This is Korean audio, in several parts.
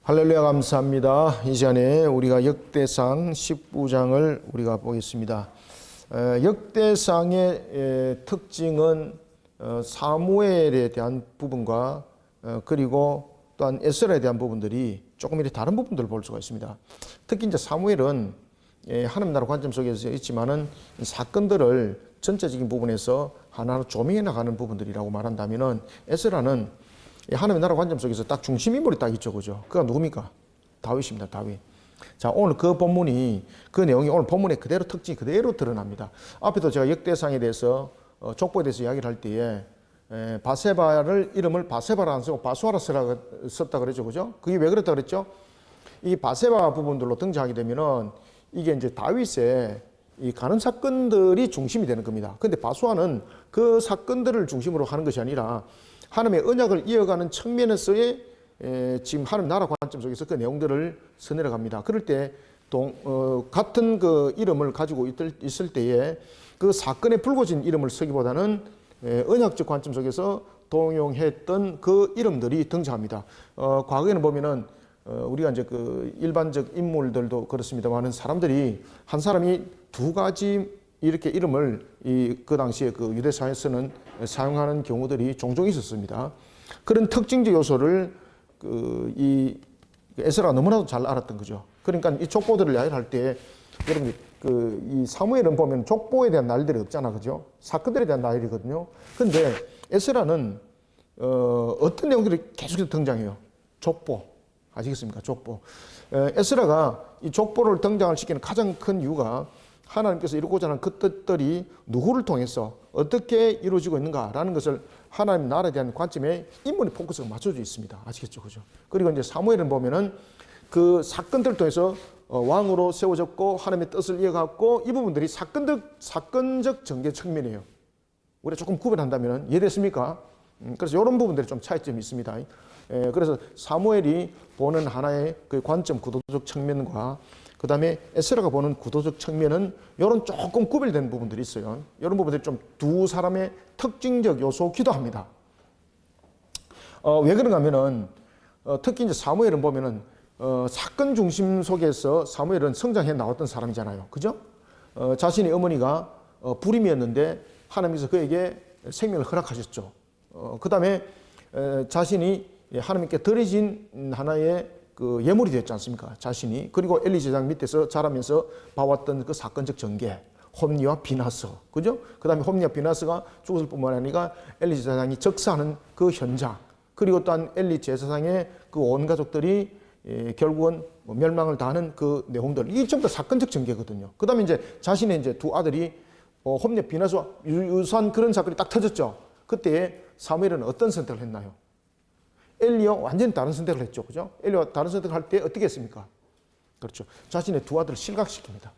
할렐루야, 감사합니다. 이 시간에 우리가 역대상 19장을 우리가 보겠습니다. 역대상의 특징은 사무엘에 대한 부분과 그리고 또한 에스라에 대한 부분들이 조금 이렇게 다른 부분들을 볼 수가 있습니다. 특히 이제 사무엘은 하나님 나라 관점 속에서 있지만은 사건들을 전체적인 부분에서 하나하나 조명해 나가는 부분들이라고 말한다면은 에스라는 하나님의 나라 관점 속에서 딱 중심 인물이 딱 있죠, 그죠? 그가 누굽니까? 다윗입니다, 다윗. 자, 오늘 그 본문이, 그 내용이 오늘 본문의 그대로 특징이 그대로 드러납니다. 앞에도 제가 역대상에 대해서, 족보에 대해서 이야기를 할 때에, 바세바를 이름을 바세바라 안 쓰고 바수아라 썼다 그랬죠, 그죠? 그게 왜 그랬다 그랬죠? 이 바세바 부분들로 등장하게 되면은 이게 이제 다윗의 이 가는 사건들이 중심이 되는 겁니다. 근데 바수아는 그 사건들을 중심으로 하는 것이 아니라 하나님의 언약을 이어가는 측면에서의 지금 하나님 나라 관점 속에서 그 내용들을 써내려갑니다. 그럴 때 같은 그 이름을 가지고 있을 때에 그 사건에 불거진 이름을 쓰기보다는 언약적 관점 속에서 동용했던 그 이름들이 등장합니다. 과거에는 보면은 우리가 이제 그 일반적 인물들도 그렇습니다만은 사람들이 한 사람이 두 가지 이렇게 이름을 그 당시에 그 유대 사회에서는 사용하는 경우들이 종종 있었습니다. 그런 특징적 요소를 이 에스라가 너무나도 잘 알았던 거죠. 그러니까 이 족보들을 이야기할 때 여러분 이 사무엘은 보면 족보에 대한 날들이 없잖아, 그죠? 사건들에 대한 날이거든요. 근데 에스라는 어떤 내용들이 계속해서 등장해요. 족보. 아시겠습니까? 족보. 에스라가 이 족보를 등장을 시키는 가장 큰 이유가 하나님께서 이루고자 하는 그 뜻들이 누구를 통해서 어떻게 이루어지고 있는가라는 것을 하나님 나라에 대한 관점에 인물의 포커스가 맞춰져 있습니다. 아시겠죠? 그죠? 그리고 이제 사무엘은 보면은 그 사건들을 통해서 왕으로 세워졌고 하나님의 뜻을 이어갔고 이 부분들이 사건적 전개 측면이에요. 우리가 조금 구별한다면 이해됐습니까? 그래서 이런 부분들이 좀 차이점이 있습니다. 그래서 사무엘이 보는 하나의 그 관점, 구도적 측면과 그 다음에 에스라가 보는 구도적 측면은 이런 조금 구별되는 부분들이 있어요. 이런 부분들이 좀 두 사람의 특징적 요소기도 합니다. 왜 그런가 하면은 특히 이제 사무엘은 보면은 사건 중심 속에서 사무엘은 성장해 나왔던 사람이잖아요. 그죠? 자신의 어머니가 불임이었는데 하나님께서 그에게 생명을 허락하셨죠. 그 다음에 자신이 하나님께 드려진 하나의 그 예물이 됐지 않습니까? 자신이. 그리고 엘리 제사장 밑에서 자라면서 봐왔던 그 사건적 전개, 홈니와 비나스, 그죠? 그 다음에 홈니와 비나스가 죽었을 뿐만 아니라 엘리 제사장이 적사하는 그 현장, 그리고 또한 엘리 제사장의 그 온 가족들이 결국은 멸망을 당하는 그 내용들, 이게 전부 다 사건적 전개거든요. 그 다음에 이제 자신의 이제 두 아들이 홈니와 비나스와 유사한 그런 사건이 딱 터졌죠. 그때 사무엘은 어떤 선택을 했나요? 엘리와 완전히 다른 선택을 했죠. 그죠? 엘리와 다른 선택을 할 때 어떻게 했습니까? 그렇죠. 자신의 두 아들을 실각시킵니다.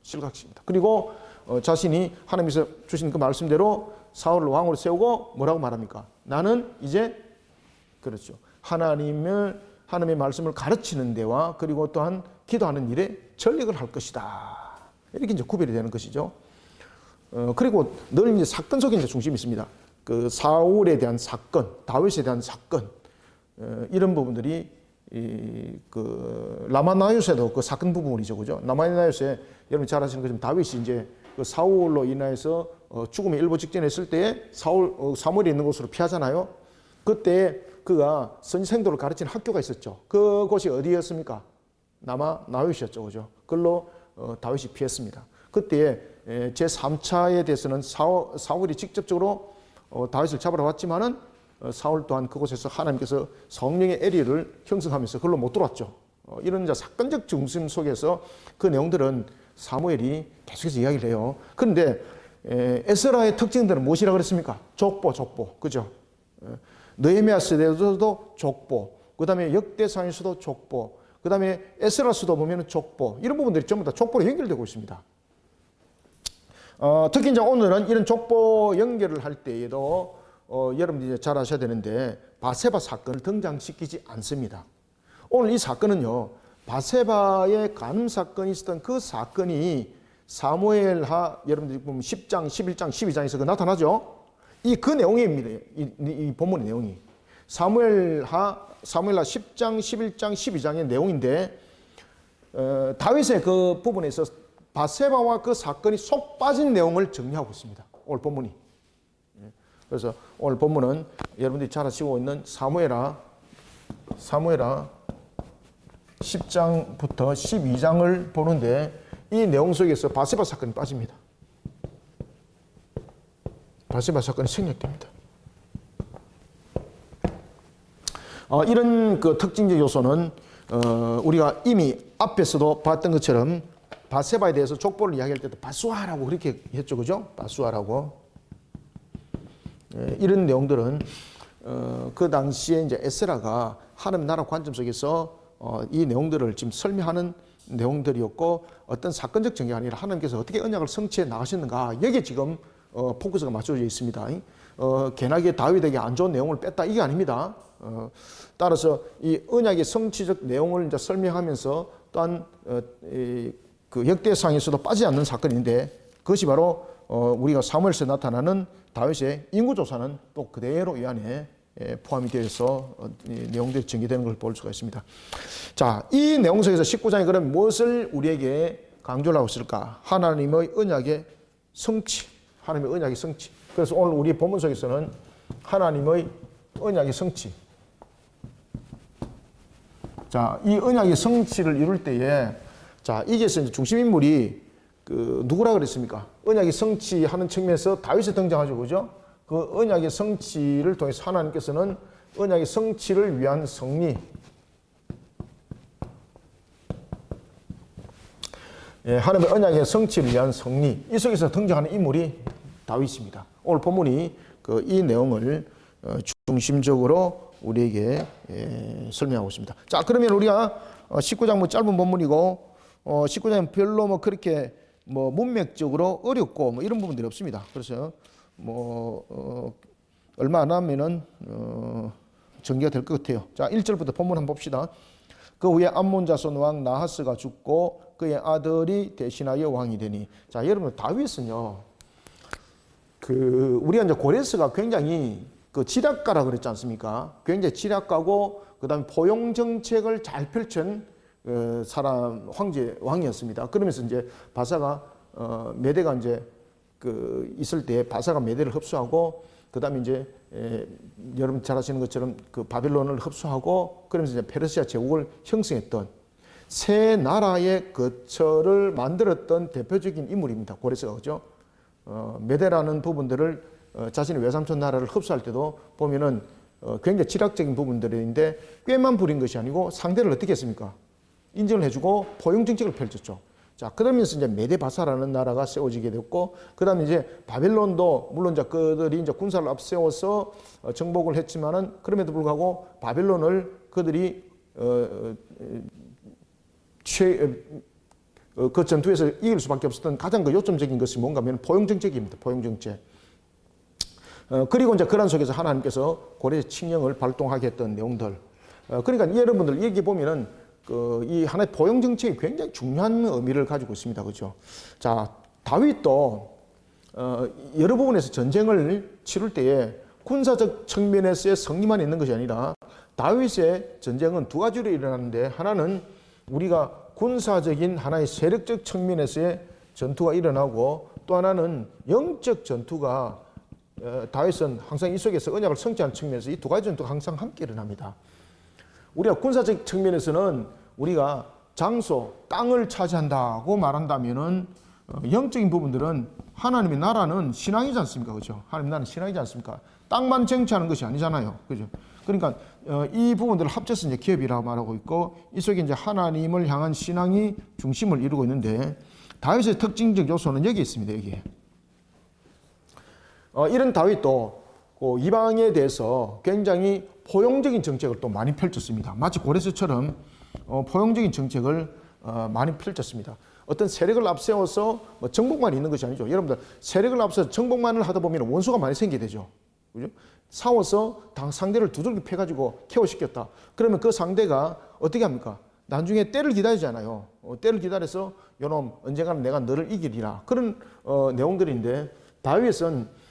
실각시킵니다. 그리고 자신이 하나님께서 주신 그 말씀대로 사울을 왕으로 세우고 뭐라고 말합니까? 나는 이제 그렇죠. 하나님의 말씀을 가르치는 데와 그리고 또한 기도하는 일에 전력을 할 것이다. 이렇게 이제 구별이 되는 것이죠. 그리고 늘 이제 사건 속에 이제 중심이 있습니다. 그 사울에 대한 사건, 다윗에 대한 사건, 이런 부분들이 그 라마나요스에도 그 사건 부분이죠, 그죠? 라마나요스에 여러분 잘 아시는 것처럼 다윗이 이제 그 사울로 인해서 죽음의 일보 직전에 있을 때에 사무엘이 있는 곳으로 피하잖아요. 그때 그가 선지생도를 가르치는 학교가 있었죠. 그곳이 어디였습니까? 라마나요스였죠, 그죠? 그걸로 다윗이 피했습니다. 그때 제 3차에 대해서는 사울이 직접적으로 다윗을 잡으러 왔지만은 사울 또한 그곳에서 하나님께서 성령의 에리를 형성하면서 그걸로 못 들어왔죠. 이런 이제 사건적 중심 속에서 그 내용들은 사무엘이 계속해서 이야기를 해요. 그런데 에스라의 특징들은 무엇이라고 그랬습니까? 족보, 그죠? 느헤미야 시대에서도 족보, 그 다음에 역대상에서도 족보, 그 다음에 에스라서도 보면은 족보, 이런 부분들이 전부 다 족보로 연결되고 있습니다. 특히 이제 오늘은 이런 족보 연결을 할 때에도 여러분들이 이제 잘 아셔야 되는데 바세바 사건을 등장시키지 않습니다. 오늘 이 사건은요, 바세바의 간음 사건이 있었던 그 사건이 사무엘하 여러분들이 보면 10장, 11장, 12장에서 그 나타나죠. 그 내용입니다. 이 본문의 내용이. 사무엘하 10장, 11장, 12장의 내용인데 다윗의 그 부분에서 바세바와 그 사건이 속 빠진 내용을 정리하고 있습니다. 오늘 본문이. 그래서 오늘 본문은 여러분들이 잘 아시고 있는 사무엘하 10장부터 12장을 보는데 이 내용 속에서 바세바 사건이 빠집니다. 바세바 사건이 생략됩니다. 이런 그 특징적 요소는 우리가 이미 앞에서도 봤던 것처럼 바세바에 대해서 족보를 이야기할 때도 바수아라고 그렇게 했죠, 그죠? 바수아라고. 이런 내용들은 그 당시에 이제 에스라가 하나님 나라 관점 속에서 이 내용들을 지금 설명하는 내용들이었고 어떤 사건적 전개가 아니라 하나님께서 어떻게 언약을 성취해 나가셨는가 여기에 지금 포커스가 맞춰져 있습니다. 괜하게 다윗에게 안 좋은 내용을 뺐다 이게 아닙니다. 따라서 이 언약의 성취적 내용을 이제 설명하면서 또한 그 역대상에서도 빠지지 않는 사건인데 그것이 바로 우리가 사무엘서에 나타나는 다윗의 인구조사는 또 그대로 이 안에 포함이 되어서 내용들이 전개되는 걸 볼 수가 있습니다. 자, 이 내용 속에서 19장에 그럼 무엇을 우리에게 강조를 하고 있을까? 하나님의 언약의 성취. 하나님의 언약의 성취. 그래서 오늘 우리 본문 속에서는 하나님의 언약의 성취. 자, 이 언약의 성취를 이룰 때에 자, 이게서 이제 중심 인물이 누구라 그랬습니까? 언약의 성취하는 측면에서 다윗이 등장하죠. 그죠? 그 언약의 성취를 통해서 하나님께서는 언약의 성취를 위한 승리, 하나님의 언약의 성취를 위한 승리, 이 속에서 등장하는 인물이 다윗입니다. 오늘 본문이 이 내용을 중심적으로 우리에게 설명하고 있습니다. 자, 그러면 우리가 19장 뭐 짧은 본문이고 19장은 별로 뭐 그렇게 뭐 문맥적으로 어렵고 뭐 이런 부분들이 없습니다. 그래서 얼마 안 하면은 전개가 될 것 같아요. 자, 1절부터 본문 한번 봅시다. 그 후에 암몬 자손 왕 나하스가 죽고 그의 아들이 대신하여 왕이 되니. 자, 여러분 다윗은요. 우리가 이제 고레스가 굉장히 지략가라 그랬지 않습니까? 굉장히 지략가고 그다음에 포용 정책을 잘 펼친 왕이었습니다. 그러면서 이제 바사가 메대가 이제 있을 때 바사가 메대를 흡수하고 그다음에 이제 여러분 잘 아시는 것처럼 바빌론을 흡수하고 그러면서 이제 페르시아 제국을 형성했던 새 나라의 거처를 만들었던 대표적인 인물입니다. 고레스가 그죠? 메대라는 부분들을 자신의 외삼촌 나라를 흡수할 때도 보면은 굉장히 지략적인 부분들인데 꾀만 부린 것이 아니고 상대를 어떻게 했습니까? 인정을 해주고 포용 정책을 펼쳤죠. 자, 그러면서 이제 메데바사라는 나라가 세워지게 됐고, 그 다음에 이제 바벨론도 물론 이제 그들이 이제 군사를 앞세워서 정복을 했지만은 그럼에도 불구하고 바벨론을 그들이 그 전투에서 이길 수밖에 없었던 가장 요점적인 것이 뭔가 하면 포용 정책입니다. 포용 정책. 그리고 이제 그런 속에서 하나님께서 고레 칙령을 발동하게 했던 내용들. 그러니까 여러분들 여기 보면은 이 하나의 포용 정책이 굉장히 중요한 의미를 가지고 있습니다. 그렇죠? 자, 다윗도 여러 부분에서 전쟁을 치룰 때에 군사적 측면에서의 승리만 있는 것이 아니라 다윗의 전쟁은 두 가지로 일어나는데 하나는 우리가 군사적인 하나의 세력적 측면에서의 전투가 일어나고 또 하나는 영적 전투가 다윗은 항상 이 속에서 언약을 성취하는 측면에서 이 두 가지 전투가 항상 함께 일어납니다. 우리가 군사적 측면에서는 우리가 장소, 땅을 차지한다고 말한다면은 영적인 부분들은 하나님의 나라는 신앙이지 않습니까? 그죠? 하나님의 나라는 신앙이지 않습니까? 땅만 쟁취하는 것이 아니잖아요. 그죠? 그러니까 이 부분들을 합쳐서 이제 기업이라고 말하고 있고 이 속에 이제 하나님을 향한 신앙이 중심을 이루고 있는데 다윗의 특징적 요소는 여기 있습니다. 여기. 이런 다윗도 이방에 대해서 굉장히 포용적인 정책을 또 많이 펼쳤습니다. 마치 고레스처럼 포용적인 정책을 많이 펼쳤습니다. 어떤 세력을 앞세워서 정복만 있는 것이 아니죠. 여러분들 세력을 앞서서 정복만을 하다 보면 원수가 많이 생기게 되죠. 그죠? 싸워서 상대를 두들겨 패가지고 케어시켰다. 그러면 그 상대가 어떻게 합니까? 나중에 때를 기다리잖아요. 때를 기다려서 요놈 언젠가는 내가 너를 이기리라. 그런 내용들인데 다윗은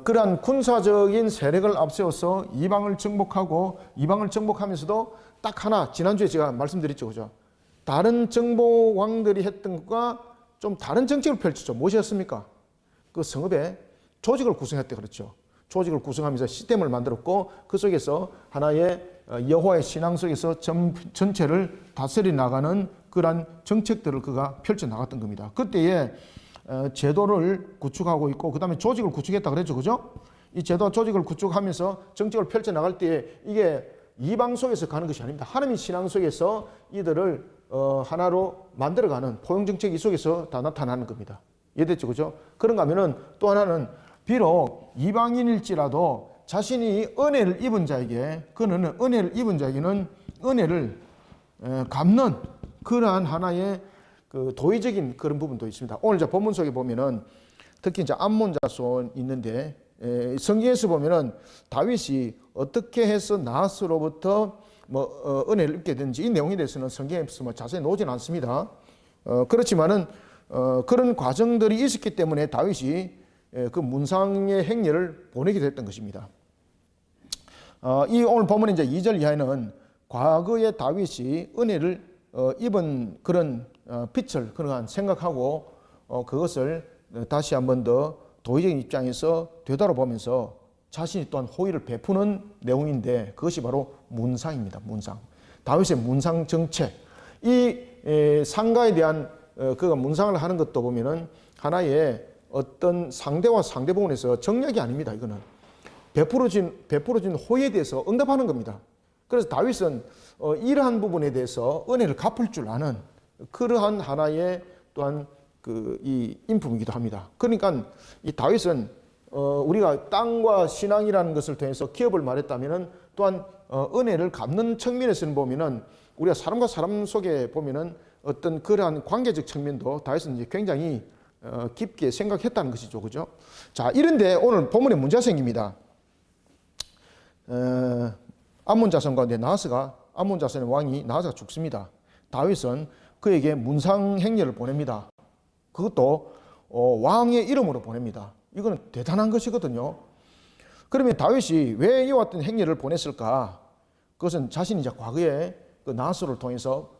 그러한 군사적인 세력을 앞세워서 이방을 정복하고 이방을 정복하면서도 딱 하나 지난주에 제가 말씀드렸죠, 그죠? 다른 정복왕들이 했던 것과 좀 다른 정책을 펼쳤죠. 무엇이었습니까? 그 성읍에 조직을 구성했대, 그렇죠? 조직을 구성하면서 시스템을 만들었고 그 속에서 하나의 여호와의 신앙 속에서 전체를 다스려 나가는 그러한 정책들을 그가 펼쳐 나갔던 겁니다. 그때에 제도를 구축하고 있고 그 다음에 조직을 구축했다 그랬죠, 그죠? 이 제도와 조직을 구축하면서 정책을 펼쳐 나갈 때에 이게 이방 속에서 가는 것이 아닙니다. 하나님의 신앙 속에서 이들을 하나로 만들어가는 포용 정책 이 속에서 다 나타나는 겁니다. 이해됐죠, 그죠? 그런가 하면은 또 하나는 비록 이방인일지라도 자신이 은혜를 입은 자에게 그는 은혜를 입은 자에게는 은혜를 갚는 그러한 하나의 그 도의적인 그런 부분도 있습니다. 오늘 본문 속에 보면은 특히 이제 암몬 자손 있는데 성경에서 보면은 다윗이 어떻게 해서 나스로부터 은혜를 입게 된지 이 내용에 대해서는 성경에서 자세히 나오진 않습니다. 그렇지만은 그런 과정들이 있었기 때문에 다윗이 그 문상의 행렬을 보내게 됐던 것입니다. 이 오늘 본문 이제 2절 이하에는 과거의 다윗이 은혜를 입은 그런 빛을 그러한 생각하고 그것을 다시 한 번 더 도의적인 입장에서 되돌아보면서 자신이 또한 호의를 베푸는 내용인데 그것이 바로 문상입니다. 문상. 다윗의 문상 정책. 이 상가에 대한 그가 문상을 하는 것도 보면은 하나의 어떤 상대와 상대 부분에서 정략이 아닙니다. 이거는 베풀어진 호의에 대해서 응답하는 겁니다. 그래서 다윗은 이러한 부분에 대해서 은혜를 갚을 줄 아는 그러한 하나의 또한 이 인품이기도 합니다. 그러니까 이 다윗은 우리가 땅과 신앙이라는 것을 통해서 기업을 말했다면은 또한 은혜를 갚는 측면에서는 보면은 우리가 사람과 사람 속에 보면은 어떤 그러한 관계적 측면도 다윗은 이제 굉장히 깊게 생각했다는 것이죠, 그죠? 자, 이런데 오늘 본문에 문제가 생깁니다. 암몬 자손 가운데 암몬 자손의 왕이 나하스가 죽습니다. 다윗은 그에게 문상 행렬을 보냅니다. 그것도 왕의 이름으로 보냅니다. 이거는 대단한 것이거든요. 그러면 다윗이 왜 이와 같은 행렬을 보냈을까? 그것은 자신이 이제 과거에 그 나하스를 통해서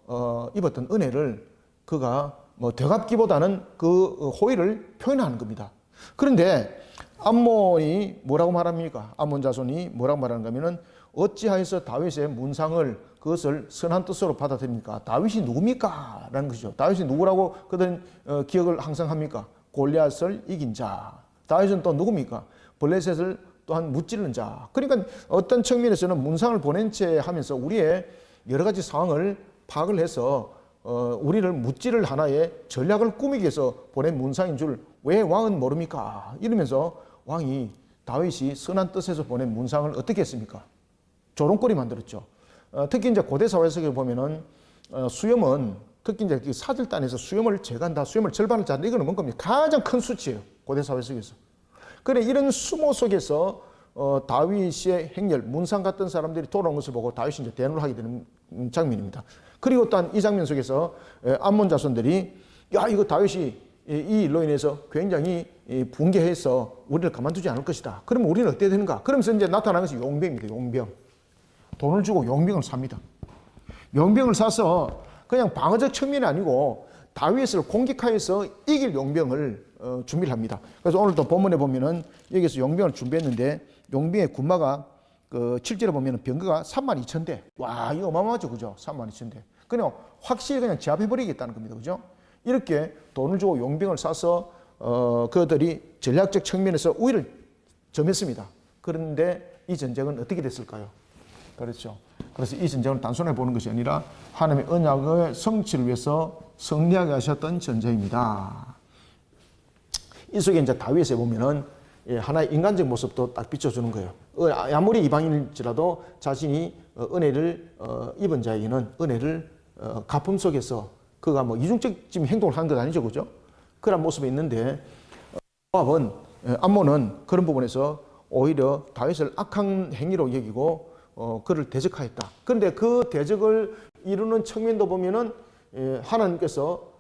입었던 은혜를 그가 되갚기보다는 그 호의를 표현하는 겁니다. 그런데 암몬이 뭐라고 말합니까? 암몬 자손이 뭐라고 말하는가 하면은 어찌하여서 다윗의 문상을 그것을 선한 뜻으로 받아들입니까? 다윗이 누굽니까? 라는 것이죠. 다윗이 누구라고 그들은 기억을 항상 합니까? 골리앗을 이긴 자. 다윗은 또 누굽니까? 블레셋을 또한 무찌르는 자. 그러니까 어떤 측면에서는 문상을 보낸 채 하면서 우리의 여러 가지 상황을 파악을 해서 우리를 무찌를 하나의 전략을 꾸미기 위해서 보낸 문상인 줄 왜 왕은 모릅니까? 이러면서 왕이 다윗이 선한 뜻에서 보낸 문상을 어떻게 했습니까? 조롱거리 만들었죠. 특히 이제 고대 사회 속에 보면은 수염은 특히 이제 사절단에서 수염을 제거한다, 수염을 절반을 자른다, 이거는 뭔가 가장 큰 수치예요. 고대 사회 속에서. 그래 이런 수모 속에서 다윗의 행렬, 문상 같은 사람들이 돌아온 것을 보고 다윗이 이제 대노를 하게 되는 장면입니다. 그리고 또한 이 장면 속에서 암몬 자손들이 야 이거 다윗이 이 일로 인해서 굉장히 붕괴해서 우리를 가만두지 않을 것이다. 그러면 우리는 어떻게 되는가? 그러면서 이제 나타난 것이 용병입니다. 용병. 돈을 주고 용병을 삽니다. 용병을 사서 그냥 방어적 측면이 아니고 다윗을 공격하여서 이길 용병을 준비를 합니다. 그래서 오늘도 본문에 보면은 여기서 용병을 준비했는데 용병의 군마가 그 7절에 보면은 병거가 32,000대. 와, 이거 어마어마하죠, 그죠? 32,000대. 그냥 확실히 그냥 제압해버리겠다는 겁니다, 그죠? 이렇게 돈을 주고 용병을 사서 그들이 전략적 측면에서 우위를 점했습니다. 그런데 이 전쟁은 어떻게 됐을까요? 그렇죠. 그래서 이 전쟁을 단순하게 보는 것이 아니라 하나님의 언약의 성취를 위해서 승리하게 하셨던 전쟁입니다. 이 속에 이제 다윗에 보면은 하나의 인간적 모습도 딱 비춰주는 거예요. 아무리 이방인일지라도 자신이 은혜를 입은 자에게는 은혜를 갚음 속에서 그가 이중적인 행동을 하는 것 아니죠, 그죠? 그런 모습이 있는데 암몬은 그런 부분에서 오히려 다윗을 악한 행위로 여기고 그를 대적하였다. 그런데 그 대적을 이루는 측면도 보면은 하나님께서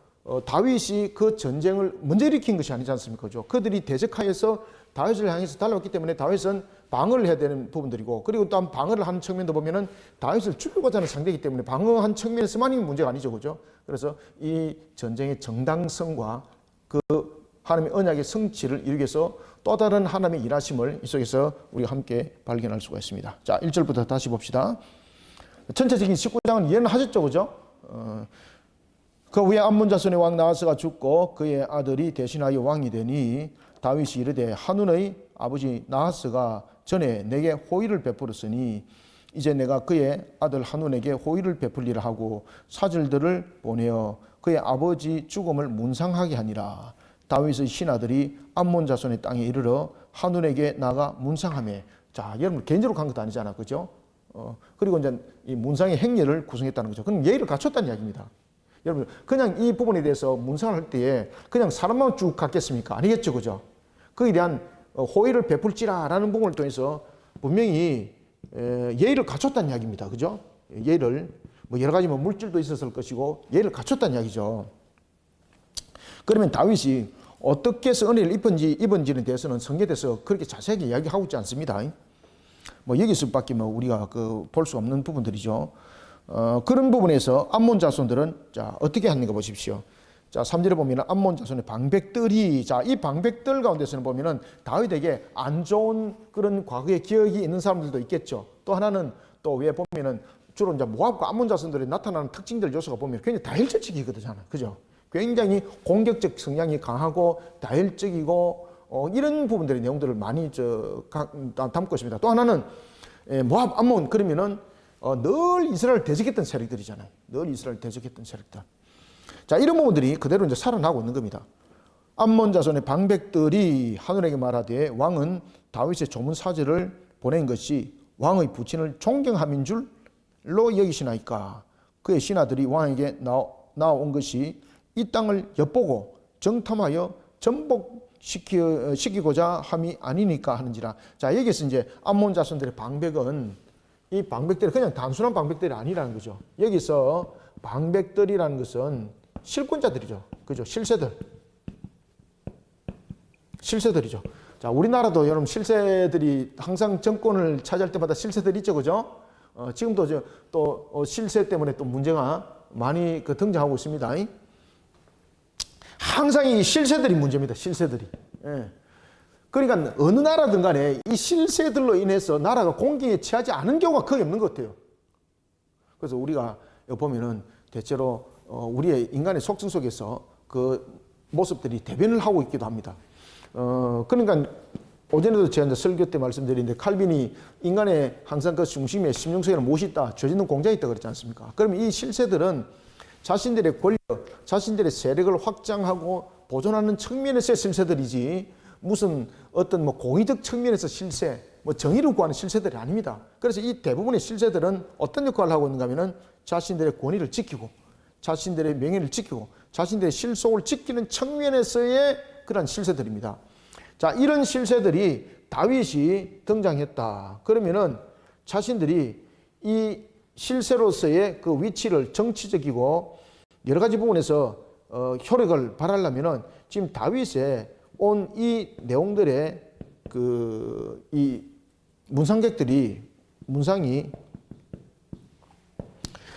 다윗이 그 전쟁을 먼저 일으킨 것이 아니지 않습니까? 그죠? 그들이 대적하여서 다윗을 향해서 달려왔기 때문에 다윗은 방어를 해야 되는 부분들이고, 그리고 또 방어를 하는 측면도 보면은 다윗을 죽이고자 하는 상대이기 때문에 방어한 측면에서만이 문제가 아니죠, 그죠? 그래서 이 전쟁의 정당성과 그 하나님의 언약의 성취를 이루기 위해서 또 다른 하나님의 일하심을 이 속에서 우리가 함께 발견할 수가 있습니다. 자, 1절부터 다시 봅시다. 전체적인 19장은 이해는 하셨죠, 그죠? 그 후에 암몬 자손의 왕 나하스가 죽고 그의 아들이 대신하여 왕이 되니 다윗이 이르되 한눈의 아버지 나하스가 전에 내게 호의를 베풀었으니 이제 내가 그의 아들 한눈에게 호의를 베풀리라 하고 사절들을 보내어 그의 아버지 죽음을 문상하게 하니라. 다윗의 신하들이 암몬 자손의 땅에 이르러 한눈에게 나가 문상하며, 자, 여러분 개인적으로 간 것도 아니잖아, 그죠? 그리고 이제 이 문상의 행렬을 구성했다는 거죠. 그럼 예의를 갖췄다는 이야기입니다. 여러분, 그냥 이 부분에 대해서 문상을 할 때에 그냥 사람만 쭉 갔겠습니까? 아니겠죠, 그죠? 그에 대한 호의를 베풀지라라는 부분을 통해서 분명히 예의를 갖췄다는 이야기입니다, 그죠? 예의를, 뭐 여러 가지 물질도 있었을 것이고 예의를 갖췄다는 이야기죠. 그러면 다윗이 어떻게 해서 은혜를 입은지에 대해서는 성경에서 그렇게 자세하게 이야기하고 있지 않습니다. 뭐 여기서밖에 우리가 볼 수 없는 부분들이죠. 그런 부분에서 암몬 자손들은 자 어떻게 하는가 보십시오. 자 3절에 보면 암몬 자손의 방백들이, 자 이 방백들 가운데서는 보면은 다윗에게 안 좋은 그런 과거의 기억이 있는 사람들도 있겠죠. 또 하나는 또 왜 보면은 주로 이제 모압과 암몬 자손들이 나타나는 특징들 요소가 보면 굉장히 다혈적이거든요, 그죠? 굉장히 공격적 성향이 강하고 다혈적이고 이런 부분들의 내용들을 많이 담고 있습니다. 또 하나는 모압, 암몬 그러면은 늘 이스라엘 대적했던 세력들이잖아요. 늘 이스라엘 대적했던 세력들. 자, 이런 부분들이 그대로 이제 살아나고 있는 겁니다. 암몬 자손의 방백들이 하늘에게 말하되 왕은 다윗의 조문 사절을 보낸 것이 왕의 부친을 존경함인 줄로 여기시나이까. 그의 신하들이 왕에게 나온 것이 이 땅을 엿보고 정탐하여 전복시키고자 함이 아니니까 하는지라. 자, 여기서 이제 암몬 자손들의 방백은 이 방백들이 그냥 단순한 방백들이 아니라는 거죠. 여기서 방백들이라는 것은 실권자들이죠. 그죠? 실세들이죠. 자, 우리나라도 여러분 실세들이 항상 정권을 차지할 때마다 실세들이 있죠. 그죠? 지금도 또 실세 때문에 또 문제가 많이 등장하고 있습니다. 항상 이 실세들이 문제입니다. 실세들이. 예. 그러니까 어느 나라든 간에 이 실세들로 인해서 나라가 공경에 처하지 않은 경우가 거의 없는 것 같아요. 그래서 우리가 보면은 대체로 우리의 인간의 속성 속에서 그 모습들이 대변을 하고 있기도 합니다. 그러니까 오전에도 제가 설교 때 말씀드렸는데 칼빈이 인간의 항상 그 중심에 심령속에는 무엇이 있다? 죄 짓는 공장이 있다 그랬지 않습니까? 그러면 이 실세들은 자신들의 권력, 자신들의 세력을 확장하고 보존하는 측면에서의 실세들이지 무슨 어떤 공의적 측면에서 실세, 정의를 구하는 실세들이 아닙니다. 그래서 이 대부분의 실세들은 어떤 역할을 하고 있는가 하면은 자신들의 권위를 지키고 자신들의 명예를 지키고 자신들의 실속을 지키는 측면에서의 그런 실세들입니다. 자, 이런 실세들이 다윗이 등장했다. 그러면은 자신들이 이 실세로서의 그 위치를 정치적이고 여러 가지 부분에서 효력을 발하려면은 지금 다윗의 온 이 내용들의 이 문상이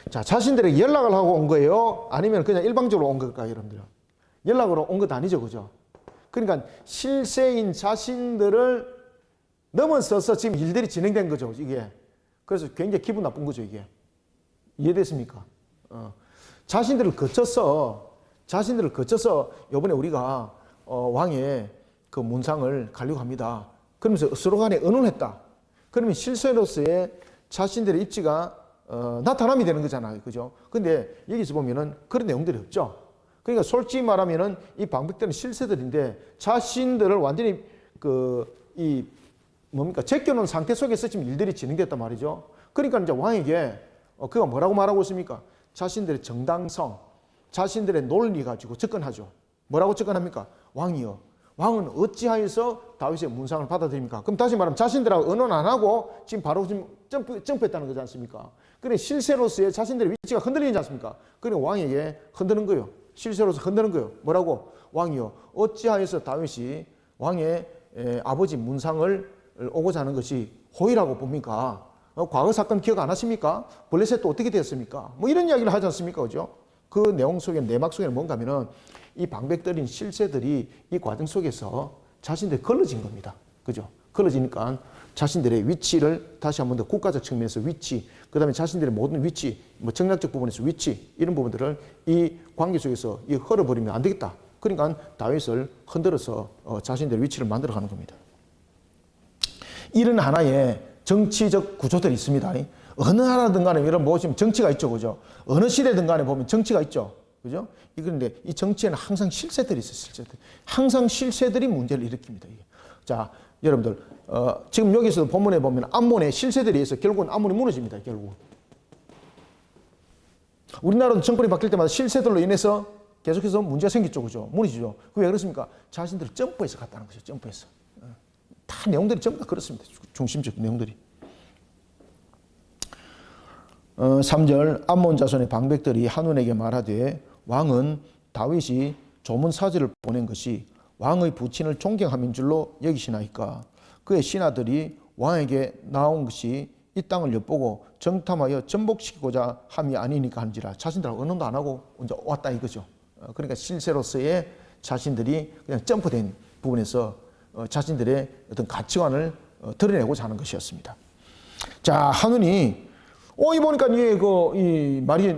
자, 자신들에게 연락을 하고 온 거예요? 아니면 그냥 일방적으로 온 걸까요, 여러분들? 연락으로 온 것도 아니죠, 그죠? 그러니까 실세인 자신들을 넘어서서 지금 일들이 진행된 거죠, 이게. 그래서 굉장히 기분 나쁜 거죠, 이게. 이해됐습니까? 자신들을 거쳐서 이번에 우리가 왕의 그 문상을 가려고 합니다. 그러면서 서로 간에 의논했다. 그러면 실세로서의 자신들의 입지가 나타남이 되는 거잖아요. 그죠? 근데 여기서 보면은 그런 내용들이 없죠. 그러니까 솔직히 말하면은 이 방백들은 실세들인데 자신들을 완전히 제껴놓은 상태 속에서 지금 일들이 진행됐단 말이죠. 그러니까 이제 왕에게 그가 뭐라고 말하고 있습니까? 자신들의 정당성, 자신들의 논리 가지고 접근하죠. 뭐라고 접근합니까? 왕이요. 왕은 어찌하여서 다윗의 문상을 받아들입니까? 그럼 다시 말하면 자신들하고 의논 안 하고 지금 바로 점프했다는 거지 않습니까? 그래 실세로서의 자신들의 위치가 흔들리지 않습니까? 그래 왕에게 흔드는 거예요. 실세로서 흔드는 거예요. 뭐라고? 왕이요. 어찌하여서 다윗이 왕의 아버지 문상을 오고자 하는 것이 호의라고 봅니까? 과거 사건 기억 안 하십니까? 블레셋도 어떻게 되었습니까? 뭐 이런 이야기를 하지 않습니까? 그죠? 그 내용 속에, 내막 속에는 뭔가 하면은 이 방백들인 실세들이 이 과정 속에서 자신들이 걸러진 겁니다. 그죠? 걸러지니까 자신들의 위치를 다시 한 번 더 국가적 측면에서 위치, 그 다음에 자신들의 모든 위치, 뭐 정략적 부분에서 위치, 이런 부분들을 이 관계 속에서 이 헐어버리면 안 되겠다. 그러니까 다윗을 흔들어서 자신들의 위치를 만들어가는 겁니다. 이런 하나의 정치적 구조들이 있습니다. 어느 나라든 간에 이런 보시면 정치가 있죠. 그죠? 어느 시대든 간에 보면 정치가 있죠. 그죠? 그런데 이 정치에는 항상 실세들이 있어요. 실세들. 항상 실세들이 문제를 일으킵니다. 이게. 자, 여러분들, 지금 여기서 본문에 보면 암몬의 실세들에 의해서 결국은 암몬이 무너집니다. 결국. 우리나라도 정권이 바뀔 때마다 실세들로 인해서 계속해서 문제가 생겼죠. 그죠? 무너지죠. 그게 왜 그렇습니까? 자신들을 점프해서 갔다는 거죠. 점프해서. 다 내용들이 전부 다 그렇습니다. 중심적 내용들이. 3절 암몬 자손의 방백들이 한운에게 말하되 왕은 다윗이 조문 사절을 보낸 것이 왕의 부친을 존경함인 줄로 여기시나이까. 그의 신하들이 왕에게 나온 것이 이 땅을 엿보고 정탐하여 전복시키고자 함이 아니니까 한지라. 자신들하고 언론도 안 하고 이제 왔다 이거죠. 그러니까 실세로서의 자신들이 그냥 점프된 부분에서 자신들의 어떤 가치관을 드러내고자 하는 것이었습니다. 자, 한운이 이 보니까 이 말이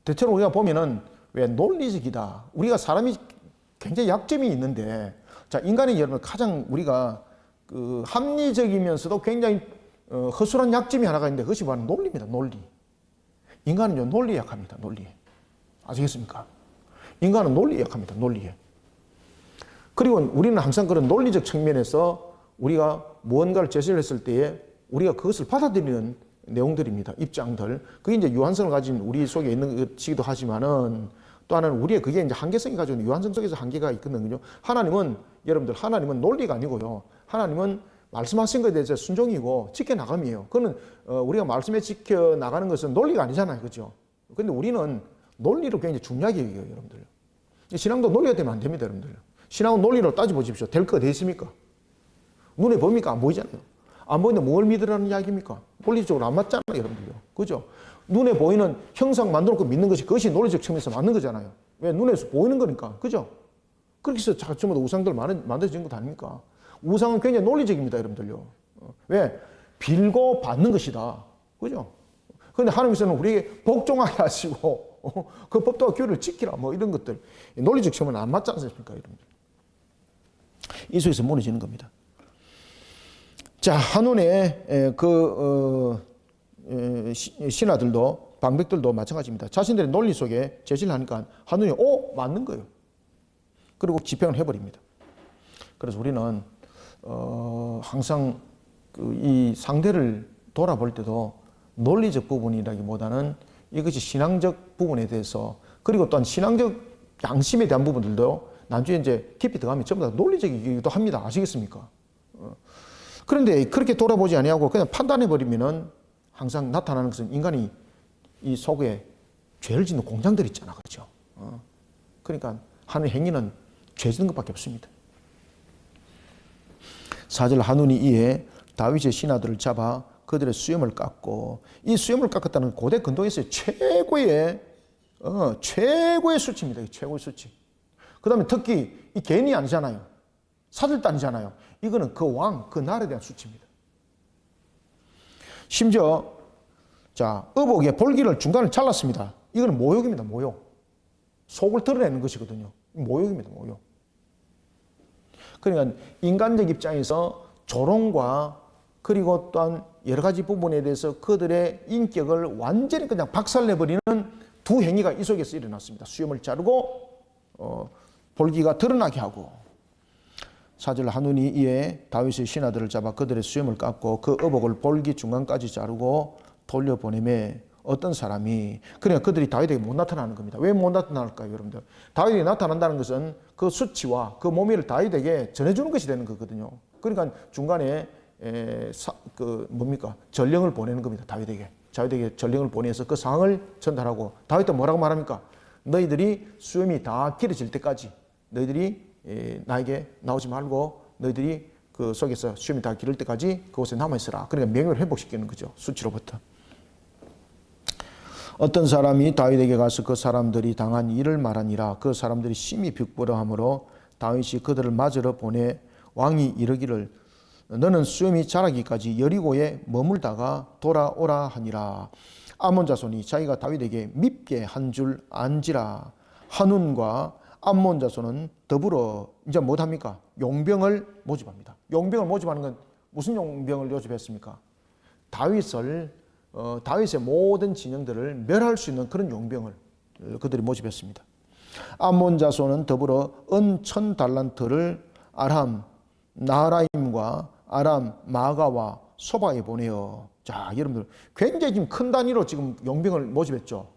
대체로 우리가 보면은 왜 논리적이다. 우리가 사람이 굉장히 약점이 있는데, 자, 인간의 여러분 가장 우리가 그 합리적이면서도 굉장히 허술한 약점이 하나가 있는데 그것이 바로 논리입니다. 논리. 인간은요 논리에 약합니다. 논리에. 아시겠습니까? 인간은 논리에 약합니다. 논리에. 그리고 우리는 항상 그런 논리적 측면에서 우리가 무언가를 제시를 했을 때에 우리가 그것을 받아들이는 내용들입니다. 입장들. 그게 이제 유한성을 가진 우리 속에 있는 것이기도 하지만은 또 하나는 우리의 그게 이제 한계성이 가지고 있는 유한성 속에서 한계가 있거든요. 하나님은 여러분들 하나님은 논리가 아니고요. 하나님은 말씀하신 것에 대해서 순종이고 지켜나감이에요. 그거는 우리가 말씀에 지켜나가는 것은 논리가 아니잖아요. 그렇죠? 근데 우리는 논리를 굉장히 중요하게 여겨요. 여러분들. 신앙도 논리가 되면 안 됩니다. 여러분들. 신앙은 논리로 따져보십시오. 될 거 어디 있습니까? 눈에 보입니까? 안 보이잖아요. 안 보이는데 뭘 믿으라는 이야기입니까? 논리적으로 안 맞잖아요. 여러분들요. 그죠? 눈에 보이는 형상 만들어놓고 믿는 것이 그것이 논리적 측면에서 맞는 거잖아요. 왜? 눈에서 보이는 거니까. 그죠? 그렇게 해서 전부 다 우상들 만들어진 것 아닙니까? 우상은 굉장히 논리적입니다. 여러분들요. 왜? 빌고 받는 것이다. 그죠? 그런데 하나님께서는 우리에게 복종하게 하시고 그 법도와 규율을 지키라 뭐 이런 것들 논리적 측면은 안 맞지 않습니까? 여러분들. 이 속에서 무너지는 겁니다. 자, 한운의 신하들도 방백들도 마찬가지입니다. 자신들의 논리 속에 제시를 하니까 한운이 맞는 거예요. 그리고 집행을 해버립니다. 그래서 우리는 항상 이 상대를 돌아볼 때도 논리적 부분이라기보다는 이것이 신앙적 부분에 대해서 그리고 또한 신앙적 양심에 대한 부분들도 나중에 이제 깊이 들어가면 전부 다 논리적이기도 합니다. 아시겠습니까? 그런데 그렇게 돌아보지 아니하고 그냥 판단해버리면은 항상 나타나는 것은 인간이 이 속에 죄를 짓는 공장들이 있잖아. 그렇죠? 그러니까 하는 행위는 죄 짓는 것밖에 없습니다. 4절 한운이 이에 다윗의 신하들을 잡아 그들의 수염을 깎고 이 수염을 깎았다는 고대 근동에서의 최고의 수치입니다. 최고의 수치. 그 다음에 특히 이 개인이 아니잖아요. 사절도 아니잖아요. 이거는 그 왕, 그 나라에 대한 수치입니다. 심지어 자 의복의 볼기를 중간을 잘랐습니다. 이거는 모욕입니다. 모욕. 속을 드러내는 것이거든요. 모욕입니다. 모욕. 그러니까 인간적 입장에서 조롱과 그리고 또한 여러 가지 부분에 대해서 그들의 인격을 완전히 그냥 박살내버리는 두 행위가 이 속에서 일어났습니다. 수염을 자르고 볼기가 드러나게 하고 4절 한운이 이에 다윗의 신하들을 잡아 그들의 수염을 깎고 그 의복을 볼기 중간까지 자르고 돌려보내매 어떤 사람이 그러니까 그들이 다윗에게 못 나타나는 겁니다. 왜 못 나타날까요, 여러분들? 다윗이 나타난다는 것은 그 수치와 그 모미를 다윗에게 전해주는 것이 되는 거거든요. 그러니까 중간에 전령을 보내는 겁니다. 다윗에게 전령을 보내서 그 상황을 전달하고 다윗도 뭐라고 말합니까? 너희들이 수염이 다 길어질 때까지 너희들이 나에게 나오지 말고 너희들이 그 속에서 시험이 다 기를 때까지 그곳에 남아있으라. 그러니까 명예를 회복시키는 거죠. 수치로부터. 어떤 사람이 다윗에게 가서 그 사람들이 당한 일을 말하니라. 그 사람들이 심히 벽부러하므로 다윗이 그들을 맞으러 보내 왕이 이르기를 너는 수염이 자라기까지 여리고에 머물다가 돌아오라 하니라. 암몬 자손이 자기가 다윗에게 밉게 한 줄 안지라. 한운과 암몬 자손은 더불어 이제 못합니까? 용병을 모집합니다. 용병을 모집하는 건 무슨 용병을 모집했습니까? 다윗의 모든 진영들을 멸할 수 있는 그런 용병을 그들이 모집했습니다. 암몬 자손은 더불어 은 1000달란트를 아람 나하라임과 아람 마가와 소바에 보내어. 자, 여러분들 굉장히 지금 큰 단위로 지금 용병을 모집했죠.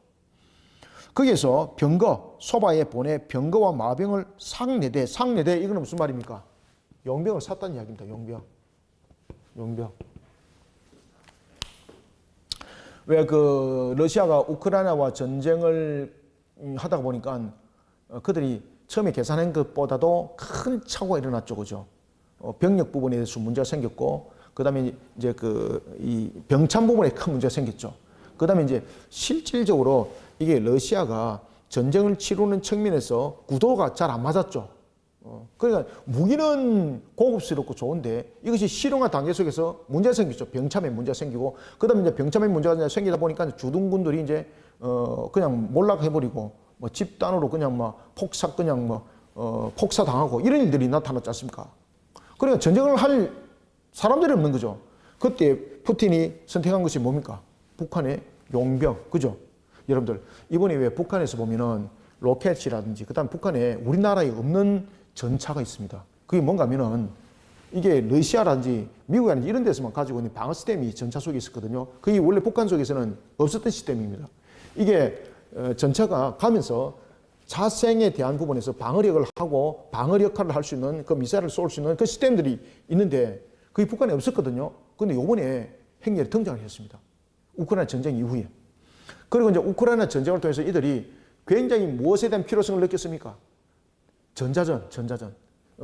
거기에서 병거 소바에 보내 병거와 마병을 상네대 이거는 무슨 말입니까? 용병을 샀다는 이야기입니다. 용병. 왜 그 러시아가 우크라이나와 전쟁을 하다 보니까 그들이 처음에 계산한 것보다도 큰 착오가 일어났죠, 그죠? 병력 부분에 대해서 문제가 생겼고, 그 다음에 이제 이 병참 부분에 큰 문제가 생겼죠. 그 다음에 이제 실질적으로 이게 러시아가 전쟁을 치르는 측면에서 구도가 잘 안 맞았죠. 그러니까 무기는 고급스럽고 좋은데 이것이 실용화 단계 속에서 문제가 생겼죠. 병참에 문제가 생기고, 그 다음에 이제 병참에 문제가 생기다 보니까 주둔군들이 이제 그냥 몰락해버리고 뭐 집단으로 그냥 막 폭사 당하고 이런 일들이 나타났지 않습니까? 그러니까 전쟁을 할 사람들이 없는 거죠. 그때 푸틴이 선택한 것이 뭡니까? 북한의 용병, 그죠? 여러분들 이번에 왜 북한에서 보면은 로켓이라든지 그다음 북한에 우리나라에 없는 전차가 있습니다. 그게 뭔가 하면은 이게 러시아라든지 미국이라든지 이런 데서만 가지고 있는 방어 시스템이 전차 속에 있었거든요. 그게 원래 북한 속에서는 없었던 시스템입니다. 이게 전차가 가면서 자생에 대한 부분에서 방어력을 하고 방어 역할을 할 수 있는 그 미사일을 쏠 수 있는 그 시스템들이 있는데 그게 북한에 없었거든요. 근데 요번에 행렬에 등장을 했습니다. 우크라이나 전쟁 이후에. 그리고 이제 우크라이나 전쟁을 통해서 이들이 굉장히 무엇에 대한 필요성을 느꼈습니까? 전자전.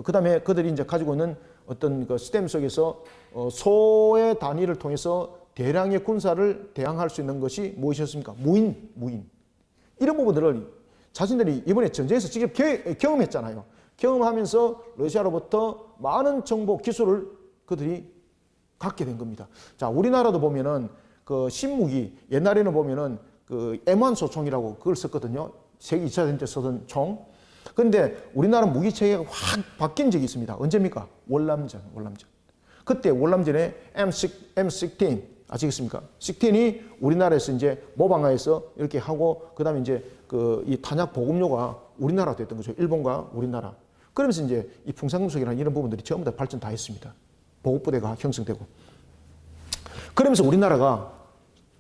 그 다음에 그들이 이제 가지고 있는 어떤 그 시스템 속에서 소의 단위를 통해서 대량의 군사를 대항할 수 있는 것이 무엇이었습니까? 무인. 이런 부분들을 자신들이 이번에 전쟁에서 직접 경험했잖아요. 경험하면서 러시아로부터 많은 정보, 기술을 그들이 갖게 된 겁니다. 자, 우리나라도 보면은 그 신무기, 옛날에는 보면은 그 M1 소총이라고 그걸 썼거든요. 세계 2차 전쟁 때 쓰던 총. 그런데 우리나라 무기 체계가 확 바뀐 적이 있습니다. 언제입니까? 월남전. 그때 월남전에 M16 아시겠습니까? 16이 우리나라에서 이제 모방하에서 이렇게 하고, 그 다음에 이제 이 탄약 보급료가 우리나라가 됐던 거죠. 일본과 우리나라. 그러면서 이제 이 풍산금속이라는 이런 부분들이 전부 다 발전 다 했습니다. 보급부대가 형성되고. 그러면서 우리나라가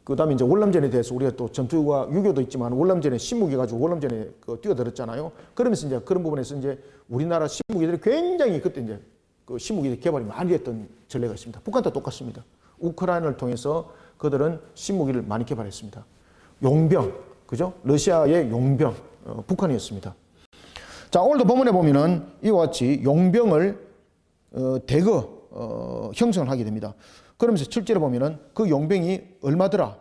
그 다음에 이제 월남전에 대해서 우리가 또 전투가 6.25도 있지만 월남전에 신무기 가지고 월남전에 뛰어들었잖아요. 그러면서 이제 그런 부분에서 이제 우리나라 신무기들이 굉장히 그때 이제 그 신무기 개발이 많이 됐던 전례가 있습니다. 북한도 똑같습니다. 우크라이나를 통해서 그들은 신무기를 많이 개발했습니다. 용병, 그죠? 러시아의 용병, 북한이었습니다. 자, 오늘도 본문에 보면은 이와 같이 용병을 대거 형성을 하게 됩니다. 그러면서 실제로 보면은 그 용병이 얼마더라?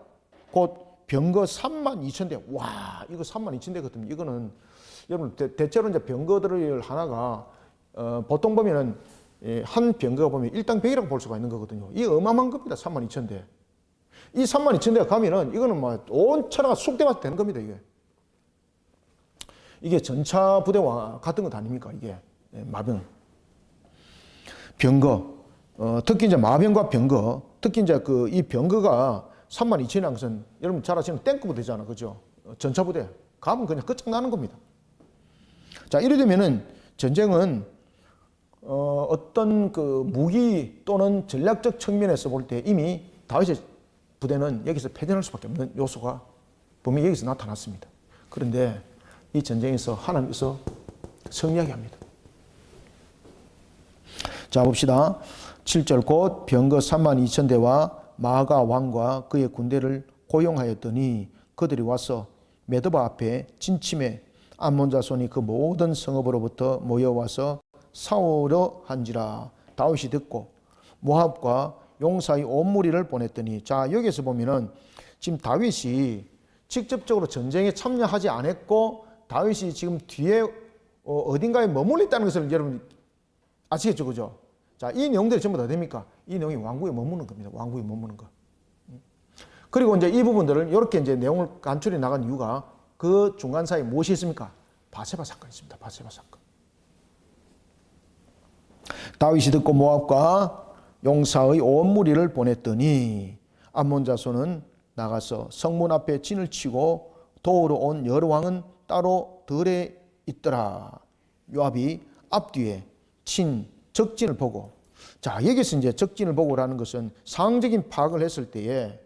곧 병거 32,000대. 와, 이거 32,000대거든요. 이거는 여러분 대체로 이제 병거들 하나가 보통 보면은 한 병거가 보면 일당 100이라고 볼 수가 있는 거거든요. 이게 어마어마한 겁니다. 32,000대. 이 32,000대가 가면은 이거는 뭐 온 천하가 쑥대밭이 되는 겁니다. 이게 전차 부대와 같은 것 아닙니까? 이게 마병, 병거. 특히 이제 마병과 병거, 특히 이제 이 병거가 32,000이라는 것은 여러분 잘 아시는 탱크 부대잖아, 그죠? 전차 부대 가면 그냥 끝장나는 겁니다. 자, 이래 되면은 전쟁은 어떤 그 무기 또는 전략적 측면에서 볼 때 이미 다윗의 부대는 여기서 패전할 수밖에 없는 요소가 분명히 여기서 나타났습니다. 그런데 이 전쟁에서 하나님께서 승리하게 합니다. 자, 봅시다. 7절 곧 병거 32,000대와 마가 왕과 그의 군대를 고용하였더니 그들이 와서 메드바 앞에 진침해 암몬 자손이 그 모든 성읍으로부터 모여와서 싸우려 한지라. 다윗이 듣고 모압과 용사의 온 무리를 보냈더니, 자 여기에서 보면은 지금 다윗이 직접적으로 전쟁에 참여하지 않았고 다윗이 지금 뒤에 어딘가에 머물러 있다는 것을 여러분 아시겠죠, 그죠? 자, 이 내용들이 전부 다 됩니까? 이 내용이 왕궁에 머무는 겁니다. 왕궁에 머무는 거. 그리고 이제 이 부분들을 이렇게 이제 내용을 간추려 나간 이유가 그 중간 사이에 무엇이 있습니까? 바세바 사건이 있습니다. 바세바 사건. 다윗이 듣고 모압과 용사의 온 무리를 보냈더니 암몬 자손은 나가서 성문 앞에 진을 치고 도우러 온 여러 왕은 따로 들에 있더라. 요압이 앞뒤에 친 적진을 보고, 자 여기서 이제 적진을 보고라는 것은 상황적인 파악을 했을 때에,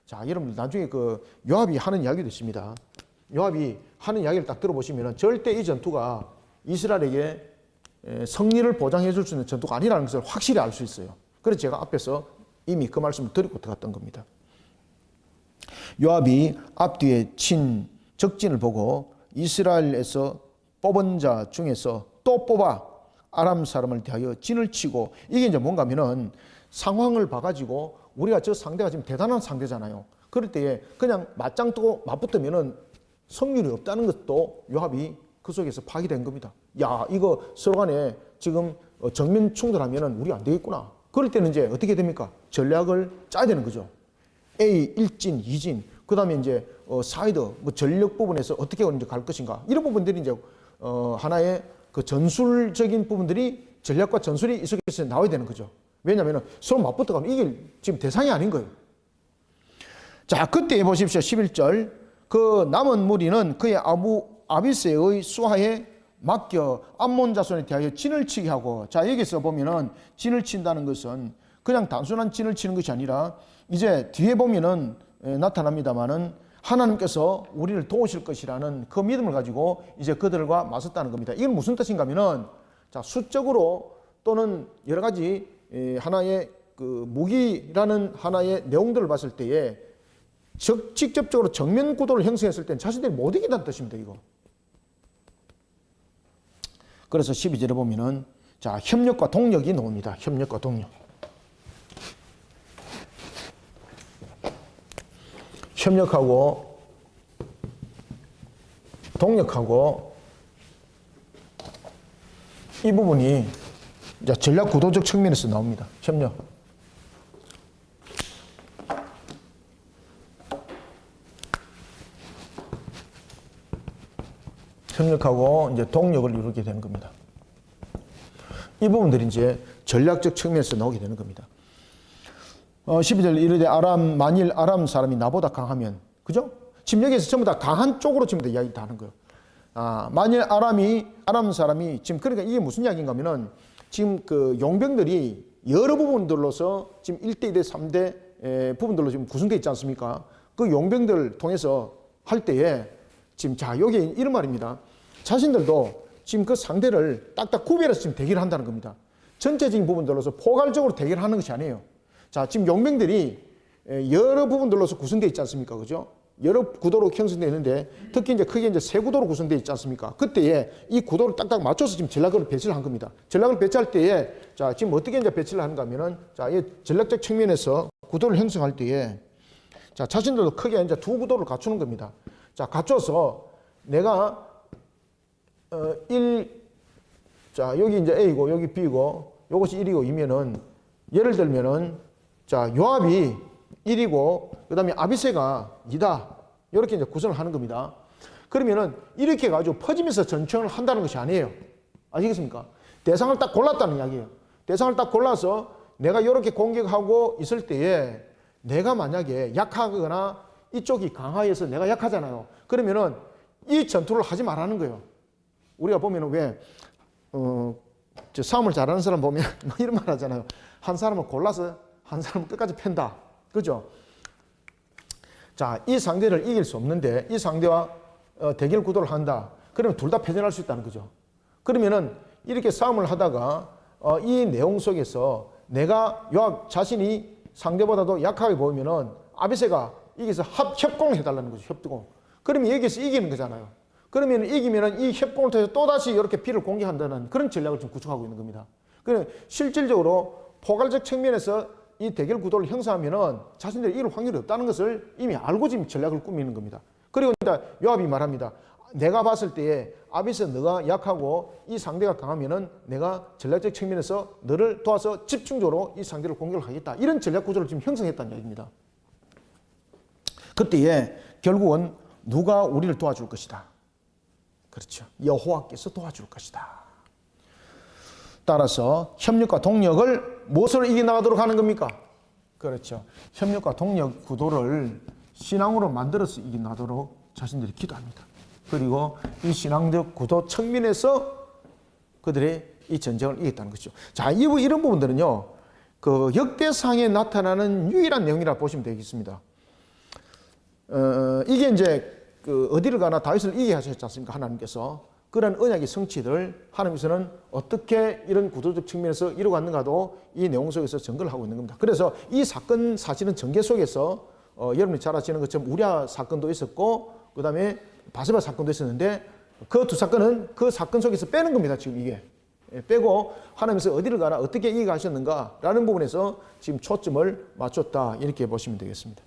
자 여러분 나중에 그 요압이 하는 이야기도 있습니다. 요압이 하는 이야기를 딱 들어보시면 절대 이 전투가 이스라엘에게 승리를 보장해 줄 수 있는 전투가 아니라는 것을 확실히 알 수 있어요. 그래서 제가 앞에서 이미 그 말씀을 드리고 들어갔던 겁니다. 요압이 앞뒤에 친 적진을 보고 이스라엘에서 뽑은 자 중에서 또 뽑아 아람 사람을 대하여 진을 치고, 이게 이제 뭔가 하면은 상황을 봐가지고 우리가 저 상대가 지금 대단한 상대잖아요. 그럴 때에 그냥 맞짱 뜨고 맞붙으면은 승률이 없다는 것도 요압이 그 속에서 파악이 겁니다. 야, 이거 서로 간에 지금 정면 충돌하면은 우리 안 되겠구나. 그럴 때는 이제 어떻게 됩니까? 전략을 짜야 되는 거죠. A 1진, 2진, 그 다음에 이제 사이드, 뭐 전력 부분에서 어떻게 이제 갈 것인가. 이런 부분들이 이제 하나의 그 전술적인 부분들이, 전략과 전술이 이 속에서 나와야 되는 거죠. 왜냐하면 서로 맞붙어 가면 이길 지금 대상이 아닌 거예요. 자, 그때 보십시오. 11절. 그 남은 무리는 그의 아비새의 수하에 맡겨 암몬 자손에 대하여 진을 치게 하고, 자 여기서 보면은 진을 친다는 것은 그냥 단순한 진을 치는 것이 아니라 이제 뒤에 보면은 나타납니다마는 하나님께서 우리를 도우실 것이라는 그 믿음을 가지고 이제 그들과 맞섰다는 겁니다. 이건 무슨 뜻인가 하면은, 자 수적으로 또는 여러 가지 하나의 그 무기라는 하나의 내용들을 봤을 때에 직접적으로 정면 구도를 형성했을 땐 자신들이 못 이긴다는 뜻입니다. 이거. 그래서 12절에 보면은, 자 협력과 동력이 나옵니다. 협력과 동력. 협력하고 동력하고 이 부분이 이제 전략 구도적 측면에서 나옵니다. 협력. 협력하고 이제 동력을 이루게 되는 겁니다. 이 부분들이 이제 전략적 측면에서 나오게 되는 겁니다. 12절 이르되 만일 아람 사람이 나보다 강하면, 그죠? 지금 여기에서 전부 다 강한 쪽으로 지금 다 이야기 다 하는 거예요. 만일 아람 사람이 지금, 그러니까 이게 무슨 이야기인가 하면은 지금 그 용병들이 여러 부분들로서 지금 1대, 2대, 3대 부분들로 지금 구성되어 있지 않습니까? 그 용병들 통해서 할 때에 지금 자, 여기 이런 말입니다. 자신들도 지금 그 상대를 딱딱 구별해서 지금 대결을 한다는 겁니다. 전체적인 부분들로서 포괄적으로 대결을 하는 것이 아니에요. 자, 지금 용병들이 여러 부분들로서 구성되어 있지 않습니까? 그죠? 여러 구도로 형성되어 있는데 특히 이제 크게 이제 세 구도로 구성되어 있지 않습니까? 그때에 이 구도를 딱딱 맞춰서 지금 전략을 배치를 한 겁니다. 전략을 배치할 때에 자, 지금 어떻게 이제 배치를 하는가 하면은, 자, 이 전략적 측면에서 구도를 형성할 때에 자, 자신들도 크게 이제 두 구도를 갖추는 겁니다. 자, 갖춰서 내가 자, 여기 이제 A고 여기 B고 요것이 1이고 2면은, 예를 들면은 자, 요압이 1이고 그다음에 아비새가 2다. 이렇게 이제 구성을 하는 겁니다. 그러면은 이렇게 가지고 퍼지면서 전청을 한다는 것이 아니에요. 아시겠습니까? 대상을 딱 골랐다는 이야기예요. 대상을 딱 골라서 내가 이렇게 공격하고 있을 때에 내가 만약에 약하거나 이쪽이 강하여서 내가 약하잖아요. 그러면은 이 전투를 하지 말라는 거예요. 우리가 보면은 왜 저 싸움을 잘하는 사람 보면 뭐 이런 말 하잖아요. 한 사람을 골라서 한 사람을 끝까지 팬다. 그죠? 자, 이 상대를 이길 수 없는데 이 상대와 대결 구도를 한다. 그러면 둘 다 패전할 수 있다는 거죠. 그러면은 이렇게 싸움을 하다가 이 내용 속에서 내가 요압 자신이 상대보다도 약하게 보이면은 아비새가 이기서 협공을 해달라는 거죠. 협공. 그러면 여기서 이기는 거잖아요. 그러면 이기면은 이 협공을 통해서 또다시 이렇게 비를 공격한다는 그런 전략을 지금 구축하고 있는 겁니다. 그래 실질적으로 포괄적 측면에서 이 대결 구도를 형성하면은 자신들이 이길 확률이 없다는 것을 이미 알고 지금 전략을 꾸미는 겁니다. 그리고 이제 요압이 말합니다. 내가 봤을 때에 아비스 너가 약하고 이 상대가 강하면은 내가 전략적 측면에서 너를 도와서 집중적으로 이 상대를 공격을 하겠다. 이런 전략 구조를 지금 형성했다는 얘기입니다. 그때에 결국은 누가 우리를 도와줄 것이다. 그렇죠. 여호와께서 도와줄 것이다. 따라서 협력과 동력을 무엇으로 이겨나가도록 하는 겁니까? 그렇죠. 협력과 동력 구도를 신앙으로 만들어서 이겨나가도록 자신들이 기도합니다. 그리고 이 신앙적 구도 측면에서 그들의 이 전쟁을 이겼다는 거죠. 자, 이런 부분들은요, 그 역대상에 나타나는 유일한 내용이라 보시면 되겠습니다. 이게 이제 그 어디를 가나 다윗을 이기게 하셨지 않습니까? 하나님께서. 그런 언약의 성취를 하나님께서는 어떻게 이런 구도적 측면에서 이루어갔는가도 이 내용 속에서 증거를 하고 있는 겁니다. 그래서 이 사건 사실은 전개 속에서 여러분이 잘 아시는 것처럼 우리아 사건도 있었고 그 다음에 바세바 사건도 있었는데 그 두 사건은 그 사건 속에서 빼는 겁니다. 지금 이게. 빼고 하나님께서 어디를 가나 어떻게 이기게 하셨는가라는 부분에서 지금 초점을 맞췄다. 이렇게 보시면 되겠습니다.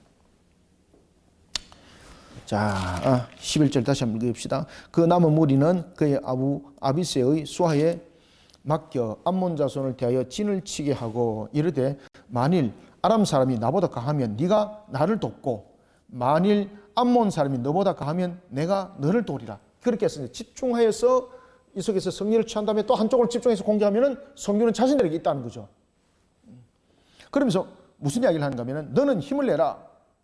자, 11절 다시 한번 읽읍시다. 그 남은 무리는 그의 아비스의 수하에 맡겨 암몬 자손을 대하여 진을 치게 하고 이르되 만일 아람 사람이 나보다 강하면 네가 나를 돕고 만일 암몬 사람이 너보다 강하면 내가 너를 도우리라. 그렇게 해서 집중하여서 이 속에서 승리를 취한 다음에 또 한쪽을 집중해서 공격하면은 성경은 자신들에게 있다는 거죠. 그러면서 무슨 이야기를 하는가 하면은 너는 힘을 내라.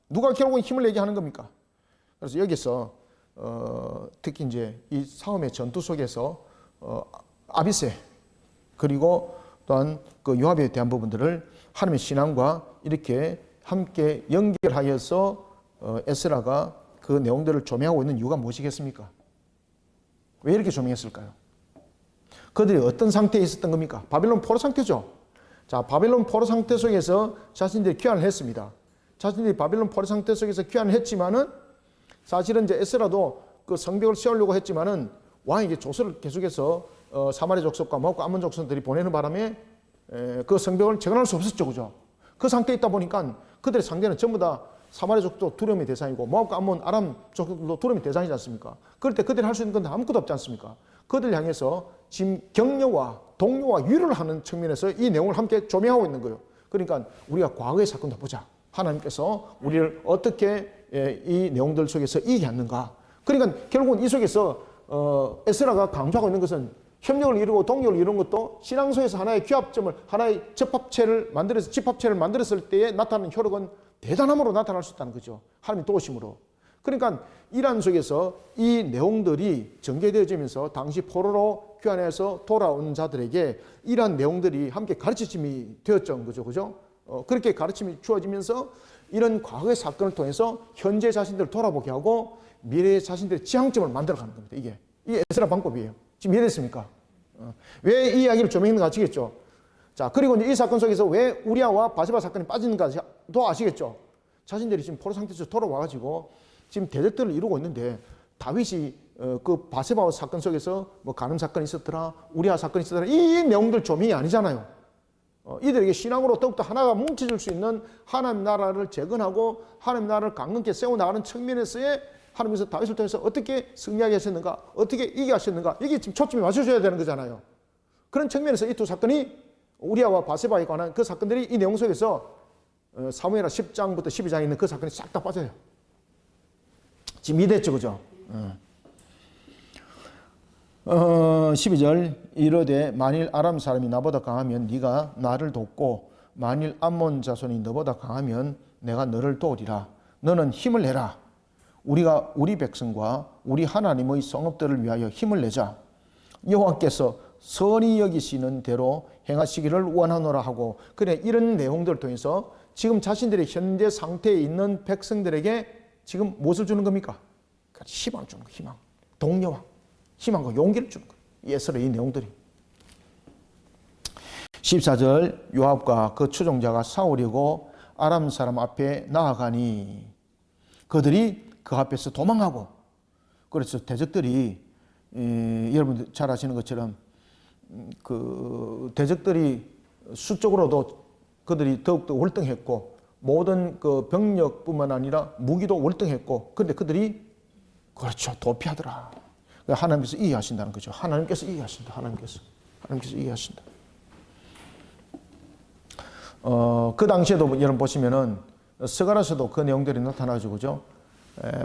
누가 결국은 힘을 내게 하는 겁니까? 그래서 여기서 특히 이제 이 싸움의 전투 속에서 아비세 그리고 또한 그 요압에 대한 부분들을 하나님의 신앙과 이렇게 함께 연결하여서 에스라가 그 내용들을 조명하고 있는 이유가 무엇이겠습니까? 왜 이렇게 조명했을까요? 그들이 어떤 상태에 있었던 겁니까? 바벨론 포로 상태죠. 자, 바벨론 포로 상태 속에서 자신들이 귀환을 했습니다. 자신들이 바벨론 포로 상태 속에서 귀환을 했지만은 사실은 이제 에스라도 그 성벽을 세우려고 했지만은 왕에게 조서를 계속해서 사마리 족속과 모압과 암몬 족속들이 보내는 바람에 그 성벽을 재건할 수 없었죠, 그죠? 그 상태에 있다 보니까 그들의 상대는 전부 다 사마리 족도 두려움의 대상이고 모압과 암몬, 아람 족도 두려움의 대상이지 않습니까? 그럴 때 그들이 할 수 있는 건 아무것도 없지 않습니까? 그들을 향해서 지금 격려와 동료와 위로를 하는 측면에서 이 내용을 함께 조명하고 있는 거예요. 그러니까 우리가 과거의 사건도 보자. 하나님께서 우리를 어떻게 이 내용들 속에서 이기게 했는가. 그러니까 결국은 이 속에서 에스라가 강조하고 있는 것은 협력을 이루고 동력을 이루는 것도 신앙 속에서 하나의 규합점을 하나의 접합체를 만들어서 집합체를 만들었을 때에 나타나는 효력은 대단함으로 나타날 수 있다는 거죠. 하나님의 도우심으로. 그러니까 이란 속에서 이 내용들이 전개되어지면서 당시 포로로 귀환해서 돌아온 자들에게 이러한 내용들이 함께 가르침이 되었던 거죠. 그죠? 그렇게 가르침이 주어지면서 이런 과거의 사건을 통해서 현재 자신들을 돌아보게 하고 미래의 자신들의 지향점을 만들어가는 겁니다. 이게 에스라 방법이에요. 지금 이해됐습니까? 왜 이 이야기를 조명했는가 아시겠죠? 자, 그리고 이제 이 사건 속에서 왜 우리아와 바세바 사건이 빠지는가도 아시겠죠? 자신들이 지금 포로 상태에서 돌아와가지고 지금 대적들을 이루고 있는데 다윗이 그 바세바 사건 속에서 뭐 간음 사건이 있었더라, 우리아 사건이 있었더라, 이 내용들 조명이 아니잖아요. 이들에게 신앙으로 더욱더 하나가 뭉쳐질 수 있는 하나님 나라를 재건하고 하나님 나라를 강건케 세워나가는 측면에서의 하나님께서 다윗을 통해서 어떻게 승리하게 하셨는가, 어떻게 이기게 하셨는가, 이게 지금 초점이 맞춰져야 되는 거잖아요. 그런 측면에서 이 두 사건이 우리아와 바세바에 관한 그 사건들이 이 내용 속에서 사무엘하 10장부터 12장에 있는 그 사건이 싹 다 빠져요. 지금 이해됐죠, 그죠? 12절 이르되 만일 아람 사람이 나보다 강하면 네가 나를 돕고 만일 암몬 자손이 너보다 강하면 내가 너를 도우리라. 너는 힘을 내라. 우리가 우리 백성과 우리 하나님의 성읍들을 위하여 힘을 내자. 여호와께서 선히 여기시는 대로 행하시기를 원하노라 하고, 그래 이런 내용들을 통해서 지금 자신들의 현재 상태에 있는 백성들에게 지금 무엇을 주는 겁니까? 희망을 주는 거예요. 희망, 동료와 희망과 용기를 주는 거예요. 예서의 이 내용들이. 14절 요압과 그 추종자가 싸우려고 아람 사람 앞에 나아가니 그들이 그 앞에서 도망하고 그래서 대적들이 여러분들 잘 아시는 것처럼 그 대적들이 수적으로도 그들이 더욱더 월등했고 모든 그 병력뿐만 아니라 무기도 월등했고 그런데 그들이 그렇죠 도피하더라. 하나님께서 이해하신다는 거죠. 하나님께서 이해하신다. 하나님께서 이해하신다. 그 당시에도 여러분 보시면은 스가랴서도 그 내용들이 나타나죠, 그죠?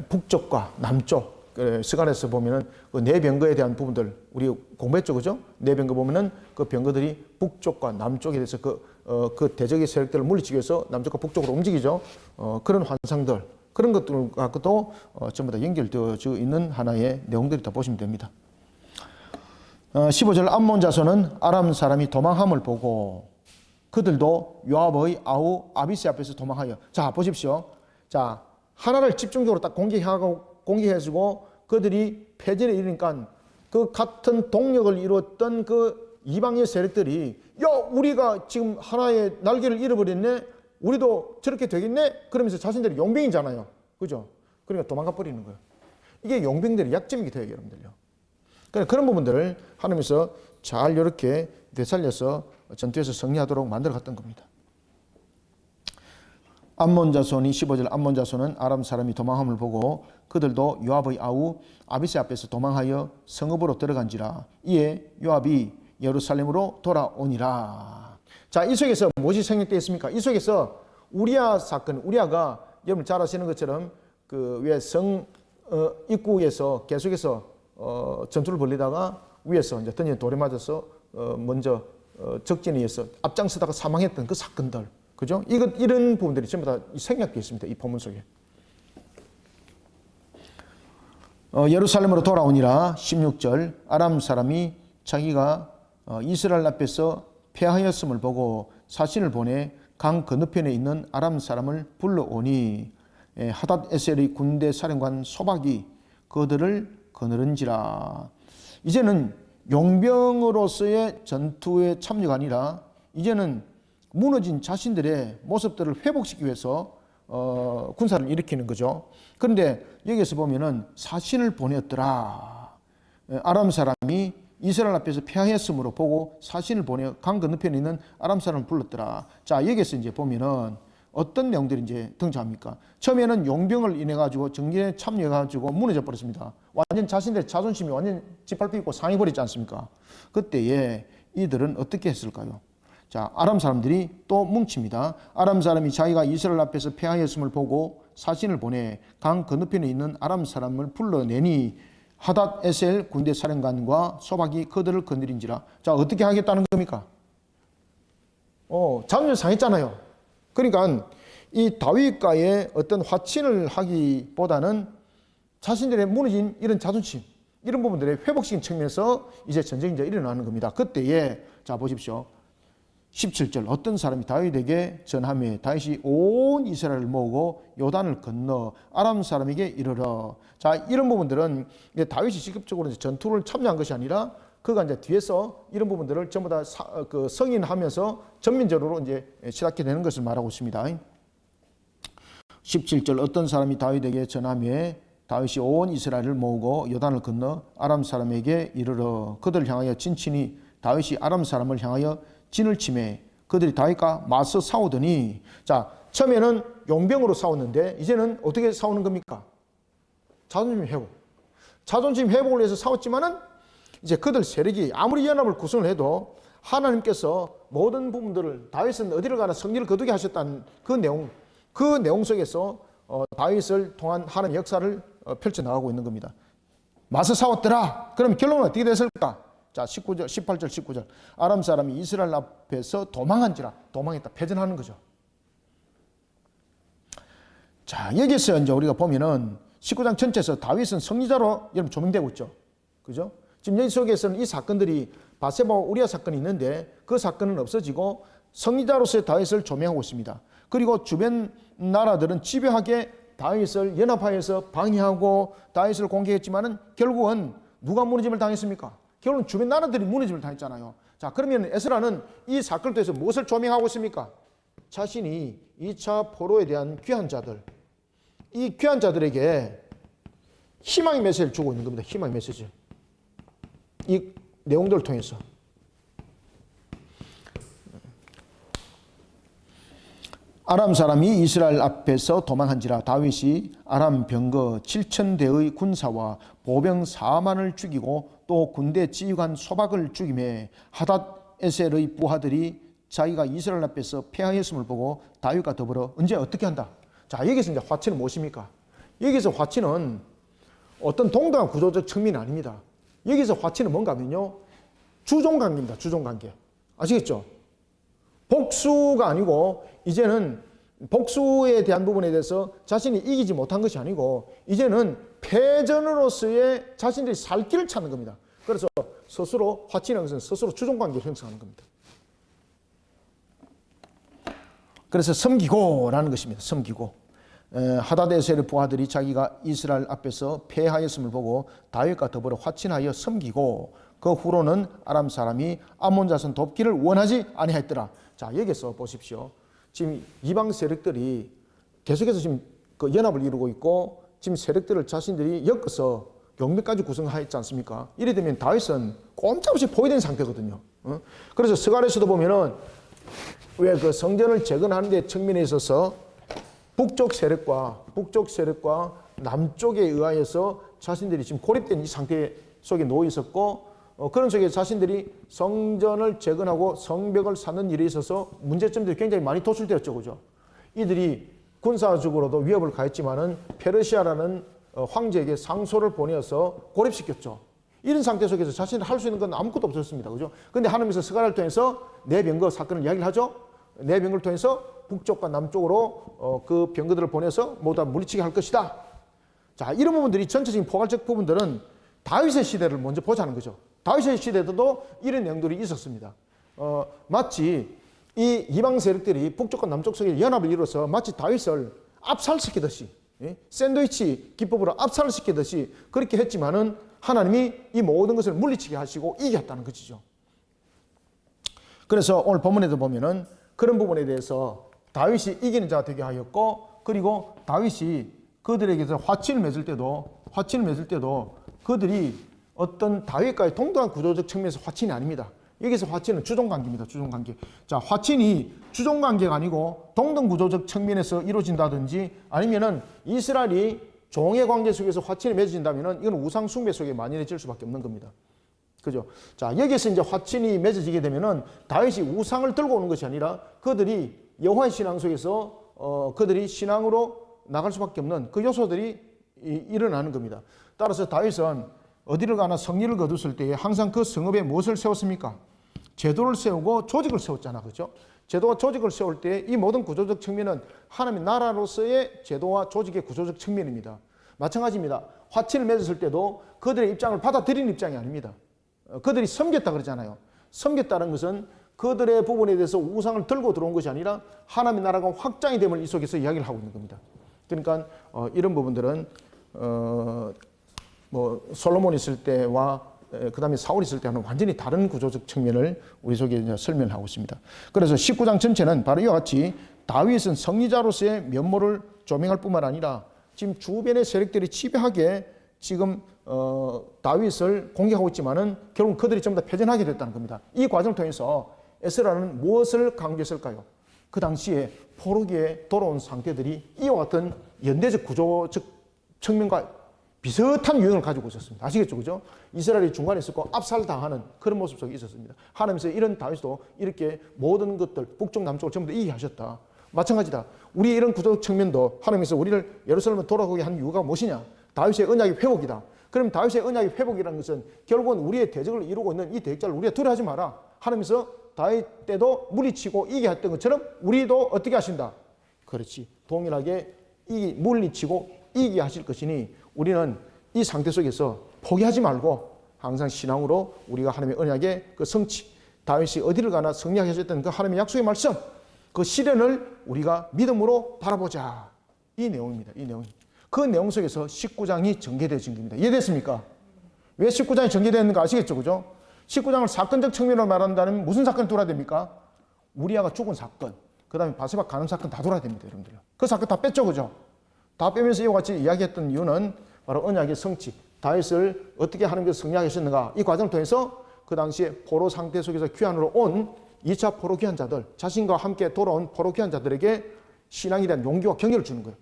북쪽과 남쪽. 스가랴서 보면은 그 네 병거에 대한 부분들 우리 공부했죠, 그죠? 네 병거 보면은 그 병거들이 북쪽과 남쪽에 대해서 그 대적의 세력들을 물리치기 위해서 남쪽과 북쪽으로 움직이죠. 그런 환상들 그런 것들 갖고도 전부 다 연결되어져 있는 하나의 내용들이 다 보시면 됩니다. 15절 암몬 자손은 아람 사람이 도망함을 보고 그들도 요압의 아우 아비스 앞에서 도망하여. 자 보십시오. 자 하나를 집중적으로 딱 공격해주고 그들이 패전에 이르니까 그 같은 동력을 이루었던 그 이방의 세력들이 야 우리가 지금 하나의 날개를 잃어버렸네. 우리도 저렇게 되겠네. 그러면서 자신들이 용병이잖아요. 그죠? 그러니까 도망가 버리는 거예요. 이게 용병들의 약점이게 돼요, 여러분들요. 그러니까 그런 부분들을 하나님께서 잘 이렇게 되살려서 전투에서 승리하도록 만들어 갔던 겁니다. 암몬 자손이 15절 암몬 자손은 아람 사람이 도망함을 보고 그들도 요압의 아우 아비스 앞에서 도망하여 성읍으로 들어간지라. 이에 요압이 예루살렘으로 돌아오니라. 자, 이 속에서 무엇이 생략되어 있습니까? 이 속에서 우리아 사건, 우리아가 여러분 잘 아시는 것처럼 그 왜 성 입구에서 계속해서 전투를 벌리다가 위에서 이제 던진 돌에 맞아서 먼저 적진에 의해서 앞장서다가 사망했던 그 사건들, 그죠? 이런 부분들이 전부 다 생략되어 있습니다. 이 본문 속에. 예루살렘으로 돌아오니라. 16절 아람 사람이 자기가 이스라엘 앞에서 패하였음을 보고 사신을 보내 강 건너편에 있는 아람 사람을 불러오니 하닷 에셀의 군대 사령관 소박이 그들을 거느른지라. 이제는 용병으로서의 전투에 참여가 아니라 이제는 무너진 자신들의 모습들을 회복시키기 위해서 군사를 일으키는 거죠. 그런데 여기서 보면은 사신을 보냈더라. 아람 사람이 이스라엘 앞에서 패하였으므로 보고 사신을 보내 강 건너편에 있는 아람 사람을 불렀더라. 자, 여기서 이제 보면은 어떤 내용들이 이제 등장합니까? 처음에는 용병을 인해 가지고 정전에 참여해 가지고 무너져 버렸습니다. 완전 자신들의 자존심이 완전 짓밟히고 상해버리지 않습니까? 그때에 이들은 어떻게 했을까요? 자, 아람 사람들이 또 뭉칩니다. 아람 사람이 자기가 이스라엘 앞에서 패하였음을 보고 사신을 보내 강 건너편에 있는 아람 사람을 불러내니 하닷 에셀 군대 사령관과 소박이 그들을 건드린지라. 자, 어떻게 하겠다는 겁니까? 자존심 상했잖아요. 그러니까 이 다윗과의 어떤 화친을 하기보다는 자신들의 무너진 이런 자존심, 이런 부분들의 회복시킨 측면에서 이제 전쟁이 이제 일어나는 겁니다. 그때에 자 보십시오. 17절 어떤 사람이 다윗에게 전하며 다윗이 온 이스라엘을 모으고 요단을 건너 아람 사람에게 이르러. 자, 이런 부분들은 이제 다윗이 직접적으로 이제 전투를 참여한 것이 아니라 그가 이제 뒤에서 이런 부분들을 전부 다 승인하면서 전면적으로 이제 시작하게 되는 것을 말하고 있습니다. 17절 어떤 사람이 다윗에게 전하며 다윗이 온 이스라엘을 모으고 요단을 건너 아람 사람에게 이르러 그들을 향하여 진친이 다윗이 아람 사람을 향하여 진을 치매 그들이 다윗과 맞서 싸우더니. 자, 처음에는 용병으로 싸웠는데 이제는 어떻게 싸우는 겁니까? 자존심 회복. 자존심 회복을 위해서 싸웠지만은 이제 그들 세력이 아무리 연합을 구성을 해도 하나님께서 모든 부분들을 다윗은 어디를 가나 승리를 거두게 하셨다는 그 내용 속에서 다윗을 통한 하나님의 역사를 펼쳐나가고 있는 겁니다. 맞서 싸웠더라. 그럼 결론은 어떻게 됐을까? 자, 18절 19절 아람 사람이 이스라엘 앞에서 도망한지라. 도망했다. 패전하는 거죠. 자, 여기서 이제 우리가 보면은 19장 전체에서 다윗은 승리자로 여러분 조명되고 있죠. 그죠? 지금 여기 속에서는 이 사건들이 바세바와 우리아 사건이 있는데 그 사건은 없어지고 승리자로서의 다윗을 조명하고 있습니다. 그리고 주변 나라들은 집요하게 다윗을 연합하여서 방해하고 다윗을 공격했지만은 결국은 누가 무너짐을 당했습니까? 결국은 주변 나라들이 무너짐을 당했잖아요. 자, 그러면 에스라는 이 사건을 통해서 무엇을 조명하고 있습니까? 자신이 2차 포로에 대한 귀한 자들, 이 귀한 자들에게 희망의 메시지를 주고 있는 겁니다. 희망의 메시지. 이 내용들을 통해서. 아람 사람이 이스라엘 앞에서 도망한지라 다윗이 아람 병거 7,000대의 군사와 보병 4만을 죽이고 또 군대 지휘관 소박을 죽임에 하닷에셀의 부하들이 자기가 이스라엘 앞에서 패하였음을 보고 다윗과 더불어 언제 어떻게 한다? 자, 여기서 이제 화치는 무엇입니까? 여기서 화치는 어떤 동등한 구조적 측면이 아닙니다. 여기서 화치는 뭔가 하면요, 주종관계입니다. 주종관계. 아시겠죠? 복수가 아니고 이제는 복수에 대한 부분에 대해서 자신이 이기지 못한 것이 아니고 이제는 패전으로서의 자신들이 살 길을 찾는 겁니다. 그래서 스스로 화치는 것은 스스로 주종관계를 형성하는 겁니다. 그래서 섬기고라는 것입니다. 섬기고. 하닷에셀의 부하들이 자기가 이스라엘 앞에서 패하였음을 보고 다윗과 더불어 화친하여 섬기고 그 후로는 아람 사람이 암몬 자손 돕기를 원하지 아니하였더라. 자, 여기서 보십시오. 지금 이방 세력들이 계속해서 지금 그 연합을 이루고 있고 지금 세력들을 자신들이 엮어서 용병까지 구성하였지 않습니까? 이래 되면 다윗은 꼼짝없이 포위된 상태거든요. 그래서 스가랴서도 보면은 왜 그 성전을 재건하는 데 측면에 있어서 북쪽 세력과 남쪽에 의하여서 자신들이 지금 고립된 이 상태 속에 놓여 있었고 그런 속에 자신들이 성전을 재건하고 성벽을 쌓는 일에 있어서 문제점들이 굉장히 많이 도출되었죠. 그죠? 이들이 군사적으로도 위협을 가했지만은 페르시아라는 황제에게 상소를 보내어서 고립시켰죠. 이런 상태 속에서 자신이 할 수 있는 건 아무것도 없었습니다. 그죠? 근데 하나님께서 스가랴를 통해서 내병거 사건을 이야기를 하죠. 내병거를 통해서 북쪽과 남쪽으로 그 병거들을 보내서 모두 다 물리치게 할 것이다. 자, 이런 부분들이 전체적인 포괄적 부분들은 다윗의 시대를 먼저 보자는 거죠. 다윗의 시대에도 이런 내용들이 있었습니다. 마치 이 이방 세력들이 북쪽과 남쪽 속에 연합을 이루어서 마치 다윗을 압살시키듯이, 샌드위치 기법으로 압살을 시키듯이 그렇게 했지만은 하나님이 이 모든 것을 물리치게 하시고 이겼다는 것이죠. 그래서 오늘 본문에도 보면은 그런 부분에 대해서 다윗이 이기는 자가 되게 하였고, 그리고 다윗이 그들에게서 화친을 맺을 때도 그들이 어떤 다윗과의 동등한 구조적 측면에서 화친이 아닙니다. 여기서 화친은 주종관계입니다. 주종관계. 자, 화친이 주종관계가 아니고 동등 구조적 측면에서 이루어진다든지 아니면은 이스라엘이 종의 관계 속에서 화친이 맺어진다면은 이건 우상 숭배 속에 만연해질 수밖에 없는 겁니다. 그죠? 자, 여기서 이제 화친이 맺어지게 되면은 다윗이 우상을 들고 오는 것이 아니라 그들이 여호와의 신앙 속에서 그들이 신앙으로 나갈 수밖에 없는 그 요소들이 일어나는 겁니다. 따라서 다윗은 어디를 가나 성리를 거두었을 때에 항상 그 성읍에 무엇을 세웠습니까? 제도를 세우고 조직을 세웠잖아. 그죠? 제도와 조직을 세울 때 이 모든 구조적 측면은 하나님의 나라로서의 제도와 조직의 구조적 측면입니다. 마찬가지입니다. 화친을 맺었을 때도 그들의 입장을 받아들이는 입장이 아닙니다. 그들이 섬겼다 그러잖아요. 섬겼다는 것은 그들의 부분에 대해서 우상을 들고 들어온 것이 아니라 하나님의 나라가 확장이 됨을 이 속에서 이야기를 하고 있는 겁니다. 그러니까 이런 부분들은 뭐 솔로몬 있을 때와 그 다음에 사울 있을 때와는 완전히 다른 구조적 측면을 우리 속에 설명하고 있습니다. 그래서 19장 전체는 바로 이와 같이 다윗은 승리자로서의 면모를 조명할 뿐만 아니라 지금 주변의 세력들이 지배하게 지금 다윗을 공격하고 있지만은 결국 그들이 전부 다 패전하게 됐다는 겁니다. 이 과정을 통해서 에스라는 무엇을 강조했을까요? 그 당시에 포로기에 돌아온 상태들이 이와 같은 연대적 구조적 측면과 비슷한 유형을 가지고 있었습니다. 아시겠죠? 그죠? 이스라엘이 중간에 있었고 압살당하는 그런 모습 속에 있었습니다. 하나님께서 이런 다윗도 이렇게 모든 것들 북쪽 남쪽을 전부 다 이해하셨다. 마찬가지다. 우리 이런 구조적 측면도 하나님께서 우리를 예루살렘으로 돌아오게 한 이유가 무엇이냐? 다윗의 언약의 회복이다. 그럼 다윗의 언약의 회복이라는 것은 결국은 우리의 대적을 이루고 있는 이 대적자를 우리가 두려워하지 마라. 하나님께서 다윗 때도 물리치고 이기게 했던 것처럼 우리도 어떻게 하신다? 그렇지. 동일하게 물리치고 이기게 하실 것이니 우리는 이 상태 속에서 포기하지 말고 항상 신앙으로 우리가 하나님의 언약의 그 성취, 다윗이 어디를 가나 승리하셨던 그 하나님의 약속의 말씀, 그 실현을 우리가 믿음으로 바라보자. 이 내용입니다. 이 내용. 그 내용 속에서 19장이 전개되어진 겁니다. 이해됐습니까? 왜 19장이 전개되었는가 아시겠죠? 그죠? 19장을 사건적 측면으로 말한다면 무슨 사건이 돌아야 됩니까? 우리아가 죽은 사건, 그 다음에 바세바 간음 사건 다 돌아야 됩니다. 여러분들. 그 사건 다 뺐죠? 그죠? 다 빼면서 이와 같이 이야기했던 이유는 바로 언약의 성취, 다윗을 어떻게 하나님께서 승리하셨는가, 이 과정을 통해서 그 당시에 포로 상태 속에서 귀환으로 온 2차 포로 귀환자들, 자신과 함께 돌아온 포로 귀환자들에게 신앙에 대한 용기와 격려를 주는 거예요.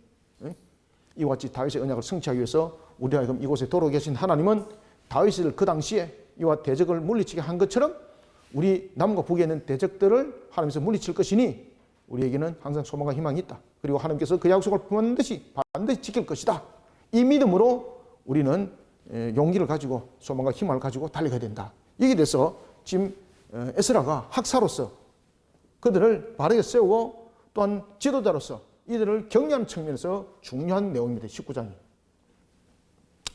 이와 같이 다윗의 언약을 성취하기 위해서 우리가 지금 이곳에 돌아오 계신 하나님은 다윗을 그 당시에 이와 대적을 물리치게 한 것처럼 우리 남과 북에 있는 대적들을 하나님께서 물리칠 것이니 우리에게는 항상 소망과 희망이 있다. 그리고 하나님께서 그 약속을 반드시 지킬 것이다. 이 믿음으로 우리는 용기를 가지고 소망과 희망을 가지고 달려가야 된다. 여기에 대해서 지금 에스라가 학사로서 그들을 바르게 세우고 또한 지도자로서 이들을 격려하는 측면에서 중요한 내용입니다. 19장이.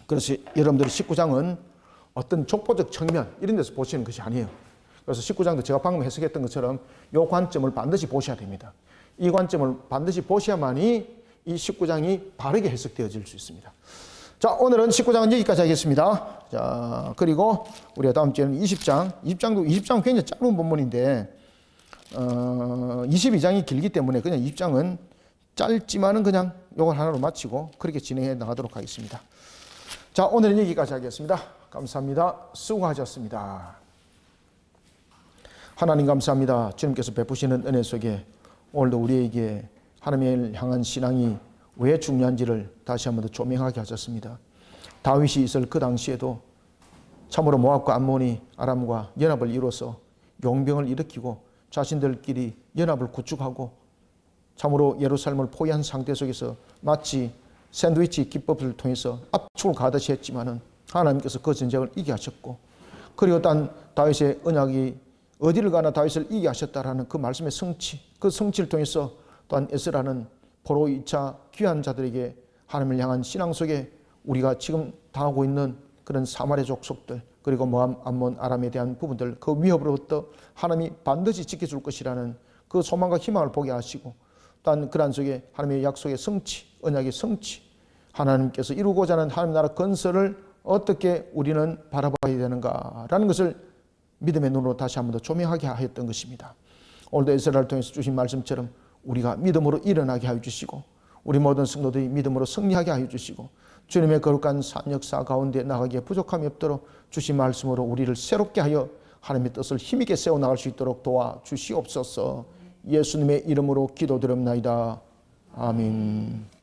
그래서 여러분들이 19장은 어떤 족보적 측면 이런 데서 보시는 것이 아니에요. 그래서 19장도 제가 방금 해석했던 것처럼 이 관점을 반드시 보셔야 됩니다. 이 관점을 반드시 보셔야만이 이 19장이 바르게 해석되어질 수 있습니다. 자, 오늘은 19장은 여기까지 하겠습니다. 자, 그리고 우리가 다음 주에는 20장은 굉장히 짧은 본문인데 22장이 길기 때문에 그냥 20장은 짧지만은 그냥 이걸 하나로 마치고 그렇게 진행해 나가도록 하겠습니다. 자, 오늘은 여기까지 하겠습니다. 감사합니다. 수고하셨습니다. 하나님 감사합니다. 주님께서 베푸시는 은혜 속에 오늘도 우리에게 하나님을 향한 신앙이 왜 중요한지를 다시 한번 더 조명하게 하셨습니다. 다윗이 있을 그 당시에도 참으로 모압과 암몬이 아람과 연합을 이루어서 용병을 일으키고 자신들끼리 연합을 구축하고 참으로 예루살렘을 포위한 상태 속에서 마치 샌드위치 기법을 통해서 압축을 가듯이 했지만은 하나님께서 그 전쟁을 이기게 하셨고, 그리고 단 다윗의 언약이 어디를 가나 다윗을 이기게 하셨다라는 그 말씀의 성취, 그 성취를 통해서 또한 에스라는 포로 2차 귀한 자들에게 하나님을 향한 신앙 속에 우리가 지금 당하고 있는 그런 사마리아 족속들, 그리고 모압, 암몬, 아람에 대한 부분들, 그 위협으로부터 하나님이 반드시 지켜줄 것이라는 그 소망과 희망을 보게 하시고, 또한 그러한 속에 하나님의 약속의 성취, 언약의 성취, 하나님께서 이루고자 하는 하나님 나라 건설을 어떻게 우리는 바라봐야 되는가라는 것을 믿음의 눈으로 다시 한 번 더 조명하게 하였던 것입니다. 오늘도 에스라를 통해서 주신 말씀처럼 우리가 믿음으로 일어나게 하여 주시고, 우리 모든 성도들이 믿음으로 승리하게 하여 주시고, 주님의 거룩한 산 역사 가운데 나가기에 부족함이 없도록 주신 말씀으로 우리를 새롭게 하여 하나님의 뜻을 힘있게 세워나갈 수 있도록 도와주시옵소서. 예수님의 이름으로 기도드립나이다. 아멘.